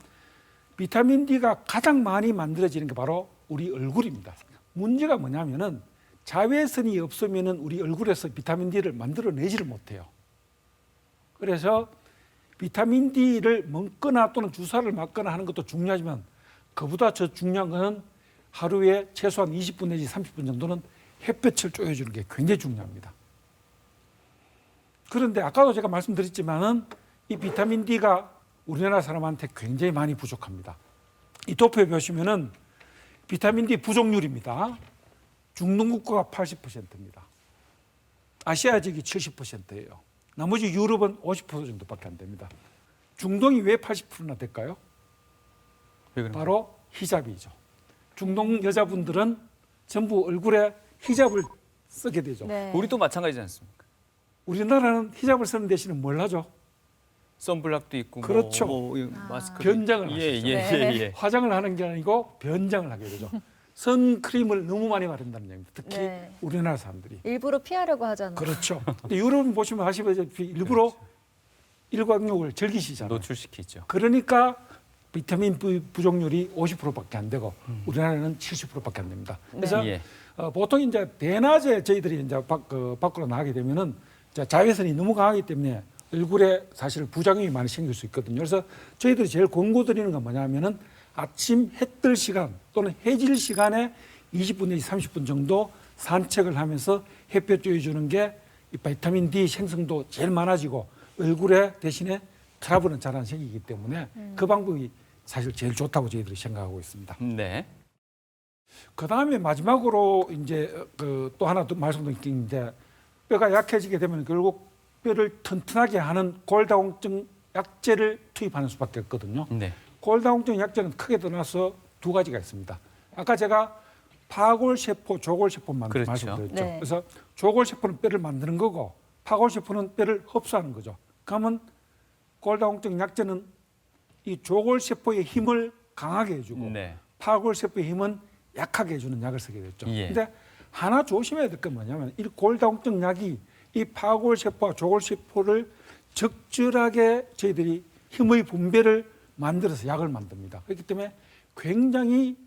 비타민 D가 가장 많이 만들어지는 게 바로 우리 얼굴입니다. 문제가 뭐냐면은 자외선이 없으면은 우리 얼굴에서 비타민 D를 만들어내지를 못해요. 그래서 비타민 D를 먹거나 또는 주사를 맞거나 하는 것도 중요하지만 그보다 더 중요한 것은 하루에 최소한 20분 내지 30분 정도는 햇볕을 쬐어주는 게 굉장히 중요합니다. 그런데 아까도 제가 말씀드렸지만은 이 비타민 D가 우리나라 사람한테 굉장히 많이 부족합니다. 이 도표에 보시면은 비타민 D 부족률입니다. 중동 국가가 80%입니다. 아시아 지역이 70%예요. 나머지 유럽은 50% 정도밖에 안 됩니다. 중동이 왜 80%나 될까요? 왜 그런가요? 바로 히잡이죠. 중동 여자분들은 전부 얼굴에 히잡을 쓰게 되죠. 네. 우리도 마찬가지지 않습니까? 우리나라는 히잡을 쓰는 대신에 뭘 하죠? 선블락도 있고 그렇죠. 마스크 변장을 예, 하시죠. 예, 네. 예, 예. 화장을 하는 게 아니고 변장을 하게 되죠. 선크림을 너무 많이 바른다는 얘기입니다. 특히 네. 우리나라 사람들이. 일부러 피하려고 하잖아요. 그렇죠. 근데 유럽은 보시면 아시다시피 일부러 일광욕을 즐기시잖아요. 노출시키죠. 그러니까 비타민 B 부족률이 50%밖에 안 되고 우리나라는 70%밖에 안 됩니다. 그래서 예. 보통 이제 대낮에 저희들이 이제 밖으로 나가게 되면은 이제 자외선이 너무 강하기 때문에 얼굴에 사실 부작용이 많이 생길 수 있거든요. 그래서 저희들이 제일 권고드리는 건 뭐냐면은 아침 해 뜰 시간 또는 해질 시간에 20분 내지 30분 정도 산책을 하면서 햇볕 쬐어주는 게 이 비타민 D 생성도 제일 많아지고 얼굴에 대신에 트러블은 잘 안 생기기 때문에 그 방법이 사실 제일 좋다고 저희들이 생각하고 있습니다. 네. 그 다음에 마지막으로 이제 또 하나 더 말씀드린 게 이제 뼈가 약해지게 되면 결국 뼈를 튼튼하게 하는 골다공증 약제를 투입하는 수밖에 없거든요. 네. 골다공증 약제는 크게 떠나서 2가지가 있습니다. 아까 제가 파골세포, 조골세포만 그렇죠. 말씀드렸죠. 네. 그래서 조골세포는 뼈를 만드는 거고 파골세포는 뼈를 흡수하는 거죠. 그러면 골다공증 약제는 이 조골세포의 힘을 강하게 해주고 네. 파골세포의 힘은 약하게 해주는 약을 쓰게 됐죠. 예. 근데 하나 조심해야 될 건 뭐냐면 이 골다공증 약이 이 파골세포와 조골세포를 적절하게 저희들이 힘의 분배를 만들어서 약을 만듭니다. 그렇기 때문에 굉장히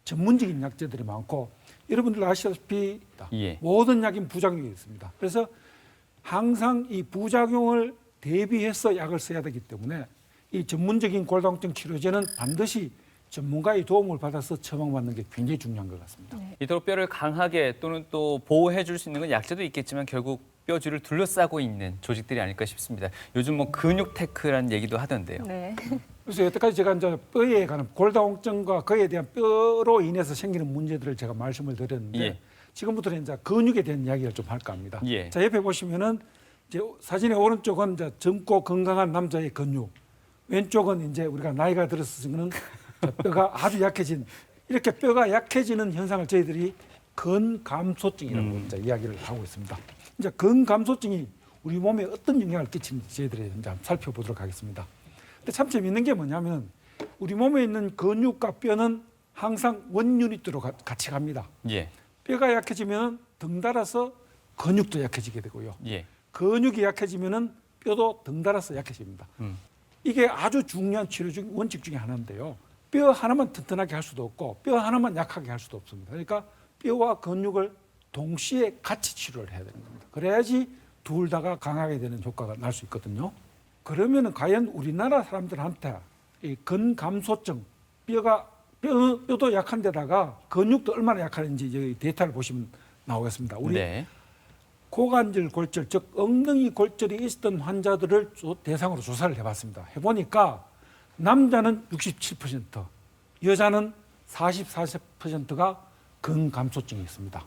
전문적인 약제들이 많고 여러분들 아시다시피 예. 모든 약인 부작용이 있습니다. 그래서 항상 이 부작용을 대비해서 약을 써야 되기 때문에 이 전문적인 골다공증 치료제는 반드시 전문가의 도움을 받아서 처방받는 게 굉장히 중요한 것 같습니다. 이토록 뼈를 강하게 또는 또 보호해 줄 수 있는 건 약제도 있겠지만 결국 뼈줄을 둘러싸고 있는 조직들이 아닐까 싶습니다. 요즘 뭐 근육 테크라는 얘기도 하던데요. 네. 그래서 여태까지 제가 이제 뼈에 관한 골다공증과 그에 대한 뼈로 인해서 생기는 문제들을 제가 말씀을 드렸는데 예. 지금부터는 이제 근육에 대한 이야기를 좀 할까 합니다. 예. 자, 옆에 보시면은 이제 사진의 오른쪽은 이제 젊고 건강한 남자의 근육, 왼쪽은 이제 우리가 나이가 들었으면 뼈가 아주 약해진 이렇게 뼈가 약해지는 현상을 저희들이 근감소증이라고 이제 이야기를 하고 있습니다. 이제 근감소증이 우리 몸에 어떤 영향을 끼치는지 저희들이 이제 한번 살펴보도록 하겠습니다. 근데 참 재밌는 게 뭐냐면 우리 몸에 있는 근육과 뼈는 항상 원유니트로 같이 갑니다. 예. 뼈가 약해지면 덩달아서 근육도 약해지게 되고요. 예. 근육이 약해지면 뼈도 덩달아서 약해집니다. 이게 아주 중요한 치료 중 원칙 중에 하나인데요. 뼈 하나만 튼튼하게 할 수도 없고 뼈 하나만 약하게 할 수도 없습니다. 그러니까 뼈와 근육을 동시에 같이 치료를 해야 되는 겁니다. 그래야지 둘 다가 강하게 되는 효과가 날 수 있거든요. 그러면 과연 우리나라 사람들한테 이 근감소증, 뼈도 약한 데다가 근육도 얼마나 약한지 여기 데이터를 보시면 나오겠습니다. 우리 네. 고관절 골절, 즉 엉덩이 골절이 있었던 환자들을 대상으로 조사를 해봤습니다. 해보니까 남자는 67%, 여자는 44%가 근감소증이 있습니다.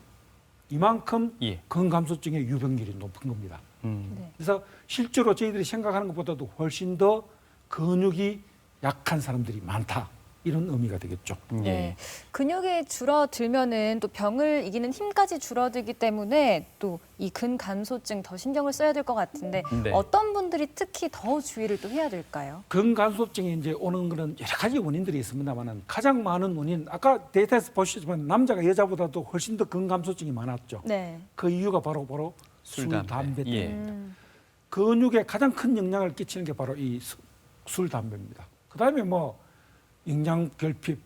이만큼 예. 근감소증의 유병률이 높은 겁니다. 네. 그래서 실제로 저희들이 생각하는 것보다도 훨씬 더 근육이 약한 사람들이 많다. 이런 의미가 되겠죠. 네. 근육이 줄어들면은 또 병을 이기는 힘까지 줄어들기 때문에 또 이 근감소증 더 신경을 써야 될 것 같은데 네. 어떤 분들이 특히 더 주의를 또 해야 될까요? 근감소증이 이제 오는 거는 여러 가지 원인들이 있습니다만 가장 많은 원인 아까 데이터에서 보시지만 남자가 여자보다도 훨씬 더 근감소증이 많았죠. 네. 그 이유가 바로 술, 담배 때문에. 예. 근육에 가장 큰 영향을 끼치는 게 바로 이 술, 담배입니다. 그다음에 뭐 영양 결핍,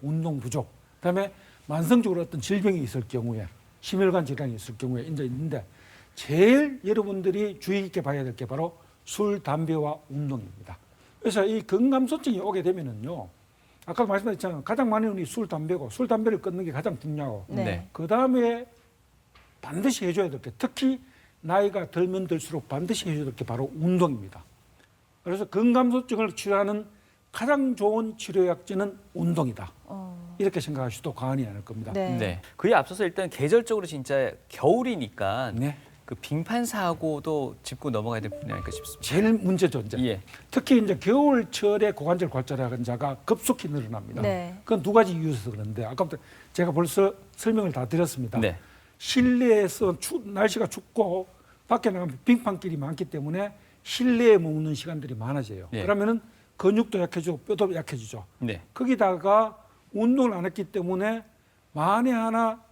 운동 부족, 그다음에 만성적으로 어떤 질병이 있을 경우에 심혈관 질환이 있을 경우에 이제 있는데 제일 여러분들이 주의 깊게 봐야 될 게 바로 술, 담배와 운동입니다. 그래서 이 근감소증이 오게 되면은요, 아까 말씀드렸잖아요. 가장 많은 원인이 술, 담배고 술, 담배를 끊는 게 가장 중요하고 네. 네. 그 다음에 반드시 해줘야 될 게 특히 나이가 들면 들수록 반드시 해줘야 될 게 바로 운동입니다. 그래서 근감소증을 치료하는 가장 좋은 치료약제는 운동이다. 이렇게 생각하셔도 과언이 아닐 겁니다. 네. 네. 그에 앞서서 일단 계절적으로 진짜 겨울이니까 네. 그 빙판 사고도 짚고 넘어가야 될 부분이 아닐까 싶습니다. 제일 문제죠, 이제. 예. 특히 이제 겨울철에 고관절 골절 환자가 급속히 늘어납니다. 네. 그건 두 가지 이유에서 그런데 아까부터 제가 벌써 설명을 다 드렸습니다. 네. 실내에서 날씨가 춥고 밖에 나가면 빙판길이 많기 때문에 실내에 머무는 시간들이 많아져요. 예. 그러면은 근육도 약해지고 뼈도 약해지죠. 네. 거기다가 운동을 안 했기 때문에 만에 하나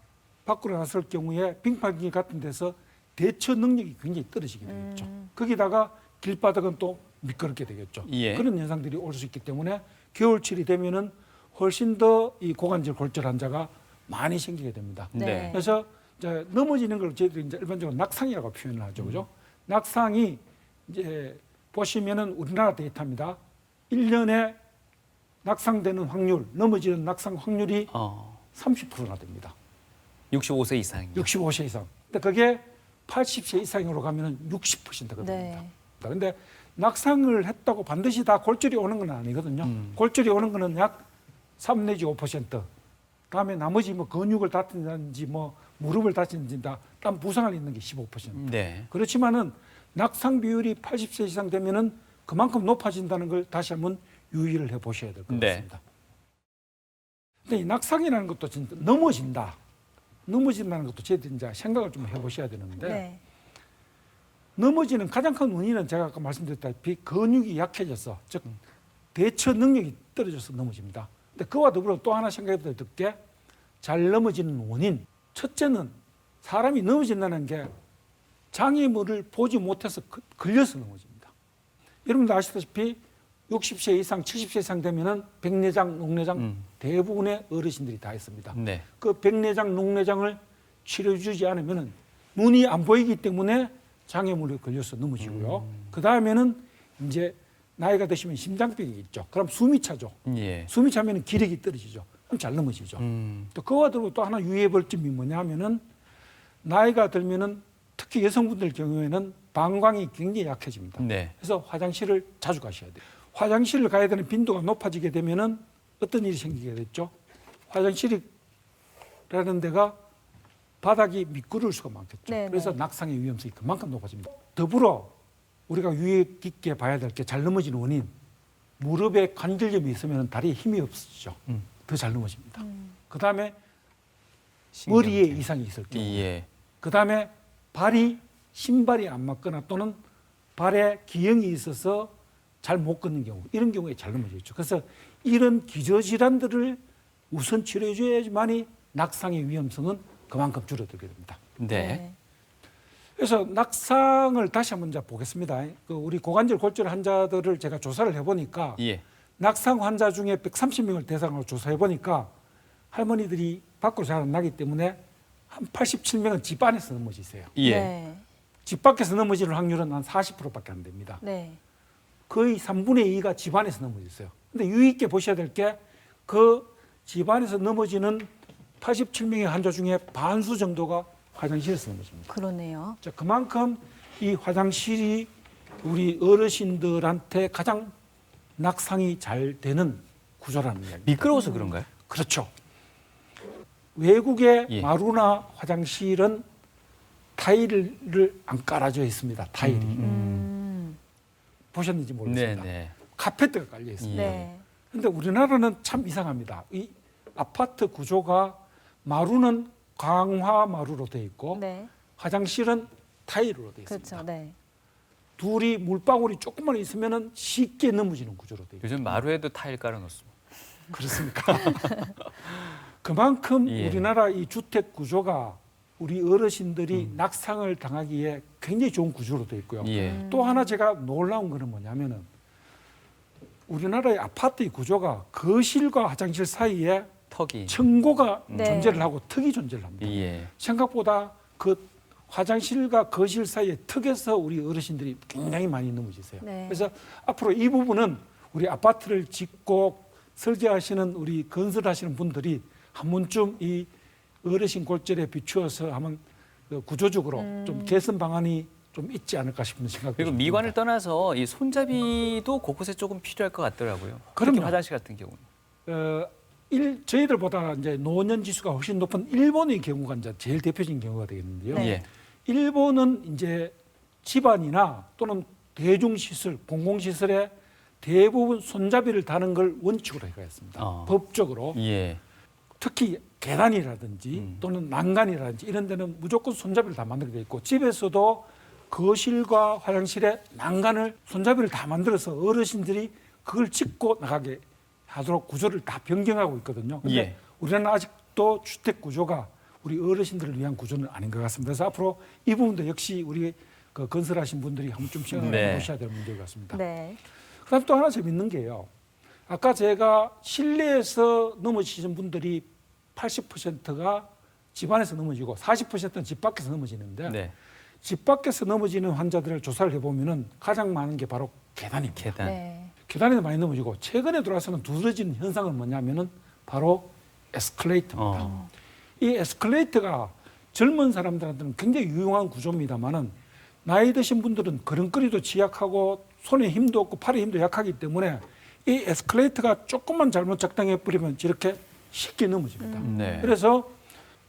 밖으로 나설 경우에 빙판길 같은 데서 대처 능력이 굉장히 떨어지게 되겠죠. 거기다가 길바닥은 또 미끄럽게 되겠죠. 예. 그런 현상들이 올 수 있기 때문에 겨울철이 되면은 훨씬 더 이 고관절 골절 환자가 많이 생기게 됩니다. 네. 그래서 이제 넘어지는 걸 저희들이 이제 일반적으로 낙상이라고 표현을 하죠, 그죠? 낙상이 이제 보시면은 우리나라 데이터입니다. 1년에 낙상되는 확률, 넘어지는 낙상 확률이 30%나 됩니다. 65세 이상이요. 65세 이상. 근데 그게 80세 이상으로 가면은 60%가 됩니다. 네. 근데 낙상을 했다고 반드시 다 골절이 오는 건 아니거든요. 골절이 오는 거는 약 3 내지 5%. 다음에 나머지 뭐 근육을 다친다든지 뭐 무릎을 다친다든지 다 부상을 입는 게 15%. 네. 그렇지만은 낙상 비율이 80세 이상 되면은 그만큼 높아진다는 걸 다시 한번 유의를 해 보셔야 될 것 네. 같습니다. 근데 이 낙상이라는 것도 진짜 넘어진다는 것도 저희들이 이제 생각을 좀 해보셔야 되는데 네. 넘어지는 가장 큰 원인은 제가 아까 말씀드렸다시피 근육이 약해져서, 즉 대처 능력이 떨어져서 넘어집니다. 근데 그와 더불어 또 하나 생각해봐야 될 게 잘 넘어지는 원인. 첫째는 사람이 넘어진다는 게 장애물을 보지 못해서 걸려서 넘어집니다. 여러분도 아시다시피 60세 이상, 70세 이상 되면은 백내장, 녹내장 대부분의 어르신들이 다 있습니다. 네. 그 백내장, 녹내장을 치료해주지 않으면은 눈이 안 보이기 때문에 장애물에 걸려서 넘어지고요. 그 다음에는 이제 나이가 드시면 심장병이 있죠. 그럼 숨이 차죠. 예. 숨이 차면 기력이 떨어지죠. 그럼 잘 넘어지죠. 또 그와 더불어 또 하나 유의해 볼 점이 뭐냐면은 나이가 들면은 특히 여성분들 경우에는 방광이 굉장히 약해집니다. 네. 그래서 화장실을 자주 가셔야 돼요. 화장실을 가야 되는 빈도가 높아지게 되면은 어떤 일이 생기게 됐죠? 화장실이라는 데가 바닥이 미끄러울 수가 많겠죠. 네네. 그래서 낙상의 위험성이 그만큼 높아집니다. 더불어 우리가 유의 깊게 봐야 될 게 잘 넘어지는 원인, 무릎에 관절염이 있으면 다리에 힘이 없어지죠. 더 잘 넘어집니다. 그 다음에 머리에 신경질. 이상이 있을 경우, 예. 그 다음에 신발이 안 맞거나 또는 발에 기형이 있어서 잘 못 걷는 경우, 이런 경우에 잘 넘어지죠. 그래서 이런 기저질환들을 우선 치료해 줘야지만이 낙상의 위험성은 그만큼 줄어들게 됩니다. 네. 그래서 낙상을 다시 한번 이제 보겠습니다. 우리 고관절 골절 환자들을 제가 조사를 해보니까 예. 낙상 환자 중에 130명을 대상으로 조사해보니까 할머니들이 밖으로 잘 안 나기 때문에 한 87명은 집 안에서 넘어지세요. 예. 네. 집 밖에서 넘어지는 확률은 한 40%밖에 안 됩니다. 네. 거의 3분의 2가 집 안에서 넘어졌어요. 근데 유의 있게 보셔야 될 게 그 집 안에서 넘어지는 87명의 환자 중에 반수 정도가 화장실에서 넘어집니다. 그러네요. 자, 그만큼 이 화장실이 우리 어르신들한테 가장 낙상이 잘 되는 구조라는 이야기입니다. 미끄러워서 그런가요? 그렇죠. 외국의 예. 마루나 화장실은 타일을 안 깔아져 있습니다. 타일이. 보셨는지 모르겠습니다. 네네. 카페트가 깔려 있습니다. 예. 네. 그런데 우리나라는 참 이상합니다. 이 아파트 구조가 마루는 강화 마루로 되어 있고 네. 화장실은 타일로 되어 있습니다. 그렇죠. 네. 둘이 물방울이 조금만 있으면 쉽게 넘어지는 구조로 되어 있습니다. 요즘 마루에도 타일 깔아놓습니다. 그렇습니까? 그만큼 예. 우리나라 이 주택 구조가 우리 어르신들이 낙상을 당하기에 굉장히 좋은 구조로 되어 있고요. 예. 또 하나 제가 놀라운 거는 뭐냐면은 우리나라의 아파트의 구조가 거실과 화장실 사이에 턱이. 층고가 네. 존재를 하고 턱이 존재를 합니다. 예. 생각보다 그 화장실과 거실 사이의 턱에서 우리 어르신들이 굉장히 많이 넘어지세요. 네. 그래서 앞으로 이 부분은 우리 아파트를 짓고 설계하시는 우리 건설하시는 분들이 한 번쯤 이 어르신 골절에 비추어서 한번 그 구조적으로 좀 개선 방안이 좀 있지 않을까 싶은 생각이 그리고 듭니다. 미관을 떠나서 이 손잡이도 곳곳에 조금 필요할 것 같더라고요. 특히 그럼요. 화장실 같은 경우는. 저희들보다 이제 노년 지수가 훨씬 높은 일본의 경우가 이제 제일 대표적인 경우가 되겠는데요. 네. 예. 일본은 이제 집안이나 또는 대중시설, 공공시설에 대부분 손잡이를 다는 걸 원칙으로 해가였습니다. 법적으로. 예. 특히 계단이라든지 또는 난간이라든지 이런 데는 무조건 손잡이를 다 만들게 돼 있고 집에서도 거실과 화장실에 난간을 손잡이를 다 만들어서 어르신들이 그걸 짚고 나가게 하도록 구조를 다 변경하고 있거든요. 근데 예. 우리는 아직도 주택 구조가 우리 어르신들을 위한 구조는 아닌 것 같습니다. 그래서 앞으로 이 부분도 역시 우리 그 건설하신 분들이 한 번쯤 생각해 네. 보셔야 될 문제 같습니다. 네. 그다음 또 하나 재밌는 게요. 아까 제가 실내에서 넘어지신 분들이 80%가 집 안에서 넘어지고 40%는 집 밖에서 넘어지는데 네. 집 밖에서 넘어지는 환자들을 조사를 해보면은 가장 많은 게 바로 계단입니다. 계단. 네. 계단에서 많이 넘어지고 최근에 들어와서는 두드러지는 현상은 뭐냐면은 바로 에스컬레이터입니다. 이 에스컬레이터가 젊은 사람들한테는 굉장히 유용한 구조입니다만은 나이 드신 분들은 걸음걸이도 취약하고 손에 힘도 없고 팔에 힘도 약하기 때문에 이 에스컬레이터가 조금만 잘못 작동해 버리면 이렇게 쉽게 넘어집니다. 네. 그래서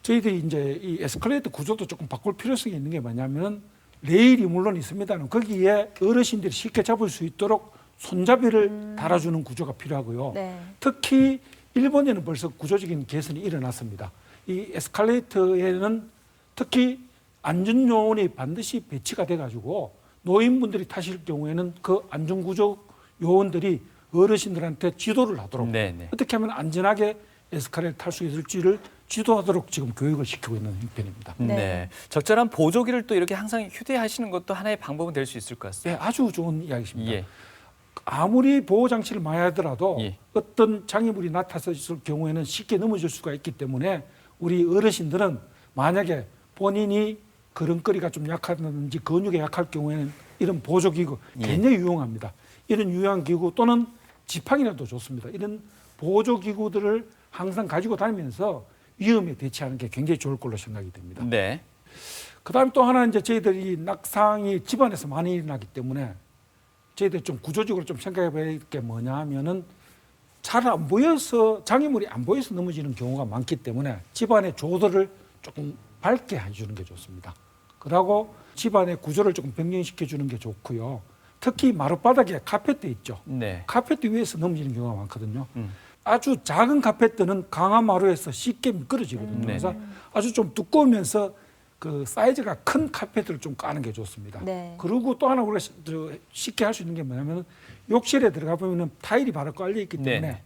저희들이 이제 이 에스컬레이터 구조도 조금 바꿀 필요성이 있는 게 뭐냐면은 레일이 물론 있습니다만 거기에 어르신들이 쉽게 잡을 수 있도록 손잡이를 달아주는 구조가 필요하고요. 네. 특히 일본에는 벌써 구조적인 개선이 일어났습니다. 이 에스컬레이터에는 특히 안전요원이 반드시 배치가 돼가지고 노인분들이 타실 경우에는 그 안전구조 요원들이 어르신들한테 지도를 하도록 네네. 어떻게 하면 안전하게 에스카레이터 탈 수 있을지를 지도하도록 지금 교육을 시키고 있는 형편입니다. 네. 네. 적절한 보조기를 또 이렇게 항상 휴대하시는 것도 하나의 방법은 될 수 있을 것 같습니다. 예, 아주 좋은 이야기십니다. 예. 아무리 보호 장치를 많이 하더라도 예. 어떤 장애물이 나타났을 경우에는 쉽게 넘어질 수가 있기 때문에 우리 어르신들은 만약에 본인이 걸음걸이가 좀 약하다든지 근육에 약할 경우에는 이런 보조기구 예. 굉장히 유용합니다. 이런 유용한 기구 또는 지팡이라도 좋습니다. 이런 보조기구들을 항상 가지고 다니면서 위험에 대처하는 게 굉장히 좋을 걸로 생각이 됩니다. 네. 그다음에 또 하나 이제 저희들이 낙상이 집안에서 많이 일어나기 때문에 저희들이 좀 구조적으로 좀 생각해 봐야 될 게 뭐냐 하면은 잘 안 보여서 장애물이 안 보여서 넘어지는 경우가 많기 때문에 집안의 조도를 조금 밝게 해주는 게 좋습니다. 그러고 집안의 구조를 조금 변경시켜 주는 게 좋고요. 특히 마룻바닥에 카페트 있죠. 네. 카페트 위에서 넘어지는 경우가 많거든요. 아주 작은 카페트는 강한 마루에서 쉽게 미끄러지거든요. 네. 그래서 아주 좀 두꺼우면서 그 사이즈가 큰 카페트를 좀 까는 게 좋습니다. 네. 그리고 또 하나 우리가 쉽게 할 수 있는 게 뭐냐면 욕실에 들어가 보면은 타일이 바로 깔려 있기 때문에 네.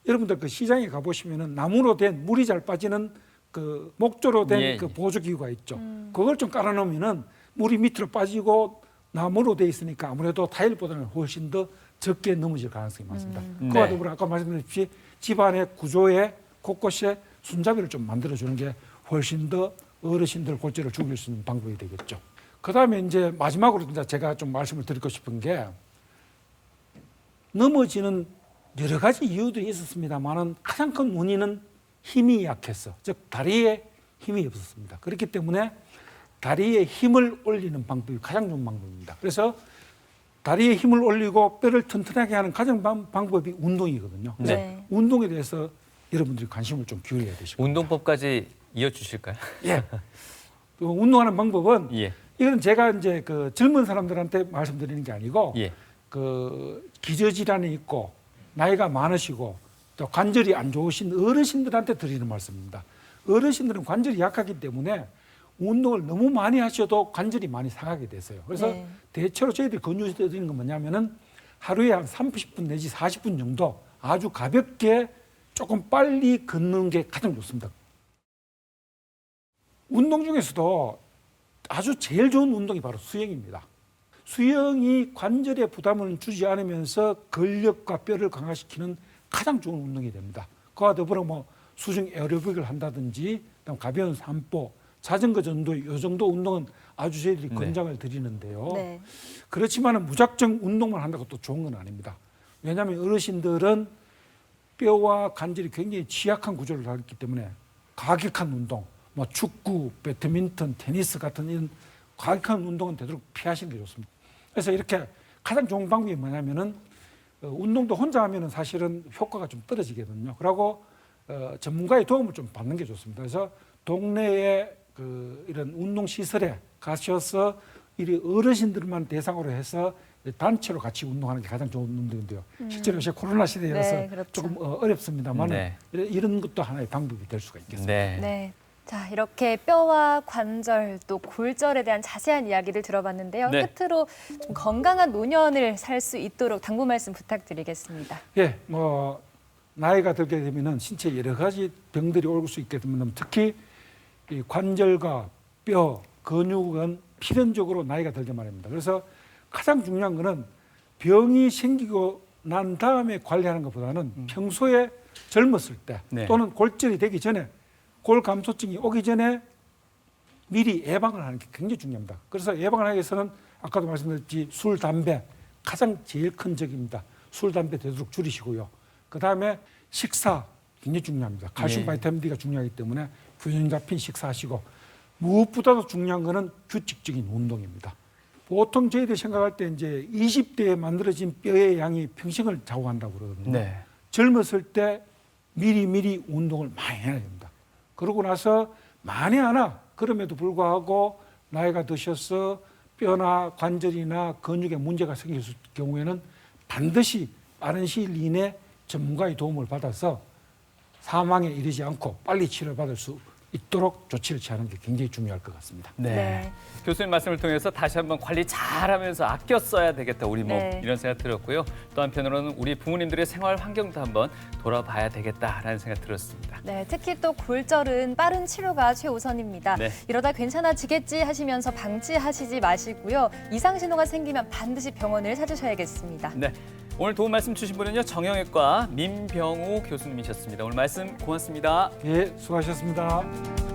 여러분들 그 시장에 가 보시면은 나무로 된 물이 잘 빠지는 그 목조로 된 예. 그 보조기구가 있죠. 그걸 좀 깔아놓으면은 물이 밑으로 빠지고 나무로 돼 있으니까 아무래도 타일보다는 훨씬 더 적게 넘어질 가능성이 많습니다. 그와 네. 더불어 아까 말씀드렸듯이 집안의 구조에 곳곳에 손잡이를 좀 만들어주는 게 훨씬 더 어르신들 골절을 줄일 수 있는 방법이 되겠죠. 그다음에 이제 마지막으로 이제 제가 좀 말씀을 드리고 싶은 게 넘어지는 여러 가지 이유들이 있었습니다만은 가장 큰 원인은 힘이 약했어. 즉 다리에 힘이 없었습니다. 그렇기 때문에 다리에 힘을 올리는 방법이 가장 좋은 방법입니다. 그래서 다리에 힘을 올리고 뼈를 튼튼하게 하는 가장 방법이 운동이거든요. 그래서 네. 운동에 대해서 여러분들이 관심을 좀 기울여야 되시고. 운동법까지 이어주실까요? 예. 그 운동하는 방법은 예. 이건 제가 이제 그 젊은 사람들한테 말씀드리는 게 아니고 예. 그 기저질환이 있고 나이가 많으시고 또 관절이 안 좋으신 어르신들한테 드리는 말씀입니다. 어르신들은 관절이 약하기 때문에 운동을 너무 많이 하셔도 관절이 많이 상하게 되세요. 그래서 네. 대체로 저희들이 권유드리는 건 뭐냐면은 하루에 한 30분 내지 40분 정도 아주 가볍게 조금 빨리 걷는 게 가장 좋습니다. 운동 중에서도 아주 제일 좋은 운동이 바로 수영입니다. 수영이 관절에 부담을 주지 않으면서 근력과 뼈를 강화시키는 가장 좋은 운동이 됩니다. 그와 더불어 뭐 수중 에어로빅을 한다든지 그다음 가벼운 산보, 자전거 정도 이 정도 운동은 아주 저희들이 네. 권장을 드리는데요. 네. 그렇지만 무작정 운동만 한다고 또 좋은 건 아닙니다. 왜냐하면 어르신들은 뼈와 관절이 굉장히 취약한 구조를 가졌기 때문에 과격한 운동, 뭐 축구, 배드민턴, 테니스 같은 이런 과격한 운동은 되도록 피하시는 게 좋습니다. 그래서 이렇게 가장 좋은 방법이 뭐냐면은 운동도 혼자 하면은 사실은 효과가 좀 떨어지거든요. 그리고 전문가의 도움을 좀 받는 게 좋습니다. 그래서 동네에 그 이런 운동 시설에 가셔서 이 어르신들만 대상으로 해서 단체로 같이 운동하는 게 가장 좋은 운동인데요. 실제로 요새 코로나 시대라서 네, 그렇죠. 조금 어렵습니다만 네. 이런 것도 하나의 방법이 될 수가 있겠습니다. 네. 네. 자, 이렇게 뼈와 관절 또 골절에 대한 자세한 이야기를 들어봤는데요. 네. 끝으로 좀 건강한 노년을 살 수 있도록 당부 말씀 부탁드리겠습니다. 예, 뭐 나이가 들게 되면은 신체 여러 가지 병들이 올 수 있게 되면 특히 이 관절과 뼈, 근육은 필연적으로 나이가 들게 마련입니다. 그래서 가장 중요한 거는 병이 생기고 난 다음에 관리하는 것보다는 평소에 젊었을 때 네. 또는 골절이 되기 전에 골 감소증이 오기 전에 미리 예방을 하는 게 굉장히 중요합니다. 그래서 예방을 하기 위해서는 아까도 말씀드렸지 술, 담배 가장 제일 큰 적입니다. 술, 담배 되도록 줄이시고요. 그다음에 식사 굉장히 중요합니다. 칼슘, 네. 바이타민 D가 중요하기 때문에 균형 잡힌 식사하시고 무엇보다도 중요한 거는 규칙적인 운동입니다. 보통 저희들이 생각할 때 이제 20대에 만들어진 뼈의 양이 평생을 좌우한다고 그러거든요. 네. 젊었을 때 미리미리 운동을 많이 해야 됩니다. 그러고 나서 만에 하나 그럼에도 불구하고 나이가 드셔서 뼈나 관절이나 근육에 문제가 생겼을 경우에는 반드시 빠른 시일 이내 전문가의 도움을 받아서 사망에 이르지 않고 빨리 치료받을 수 있도록 조치를 취하는 게 굉장히 중요할 것 같습니다. 네. 교수님 말씀을 통해서 다시 한번 관리 잘하면서 아껴 써야 되겠다 우리 몸 네. 이런 생각 들었고요. 또 한편으로는 우리 부모님들의 생활 환경도 한번 돌아봐야 되겠다라는 생각 들었습니다. 네, 특히 또 골절은 빠른 치료가 최우선입니다. 네. 이러다 괜찮아지겠지 하시면서 방치하시지 마시고요. 이상 신호가 생기면 반드시 병원을 찾으셔야겠습니다. 네, 오늘 도움 말씀 주신 분은요 정형외과 민병우 교수님이셨습니다. 오늘 말씀 고맙습니다. 예, 수고하셨습니다.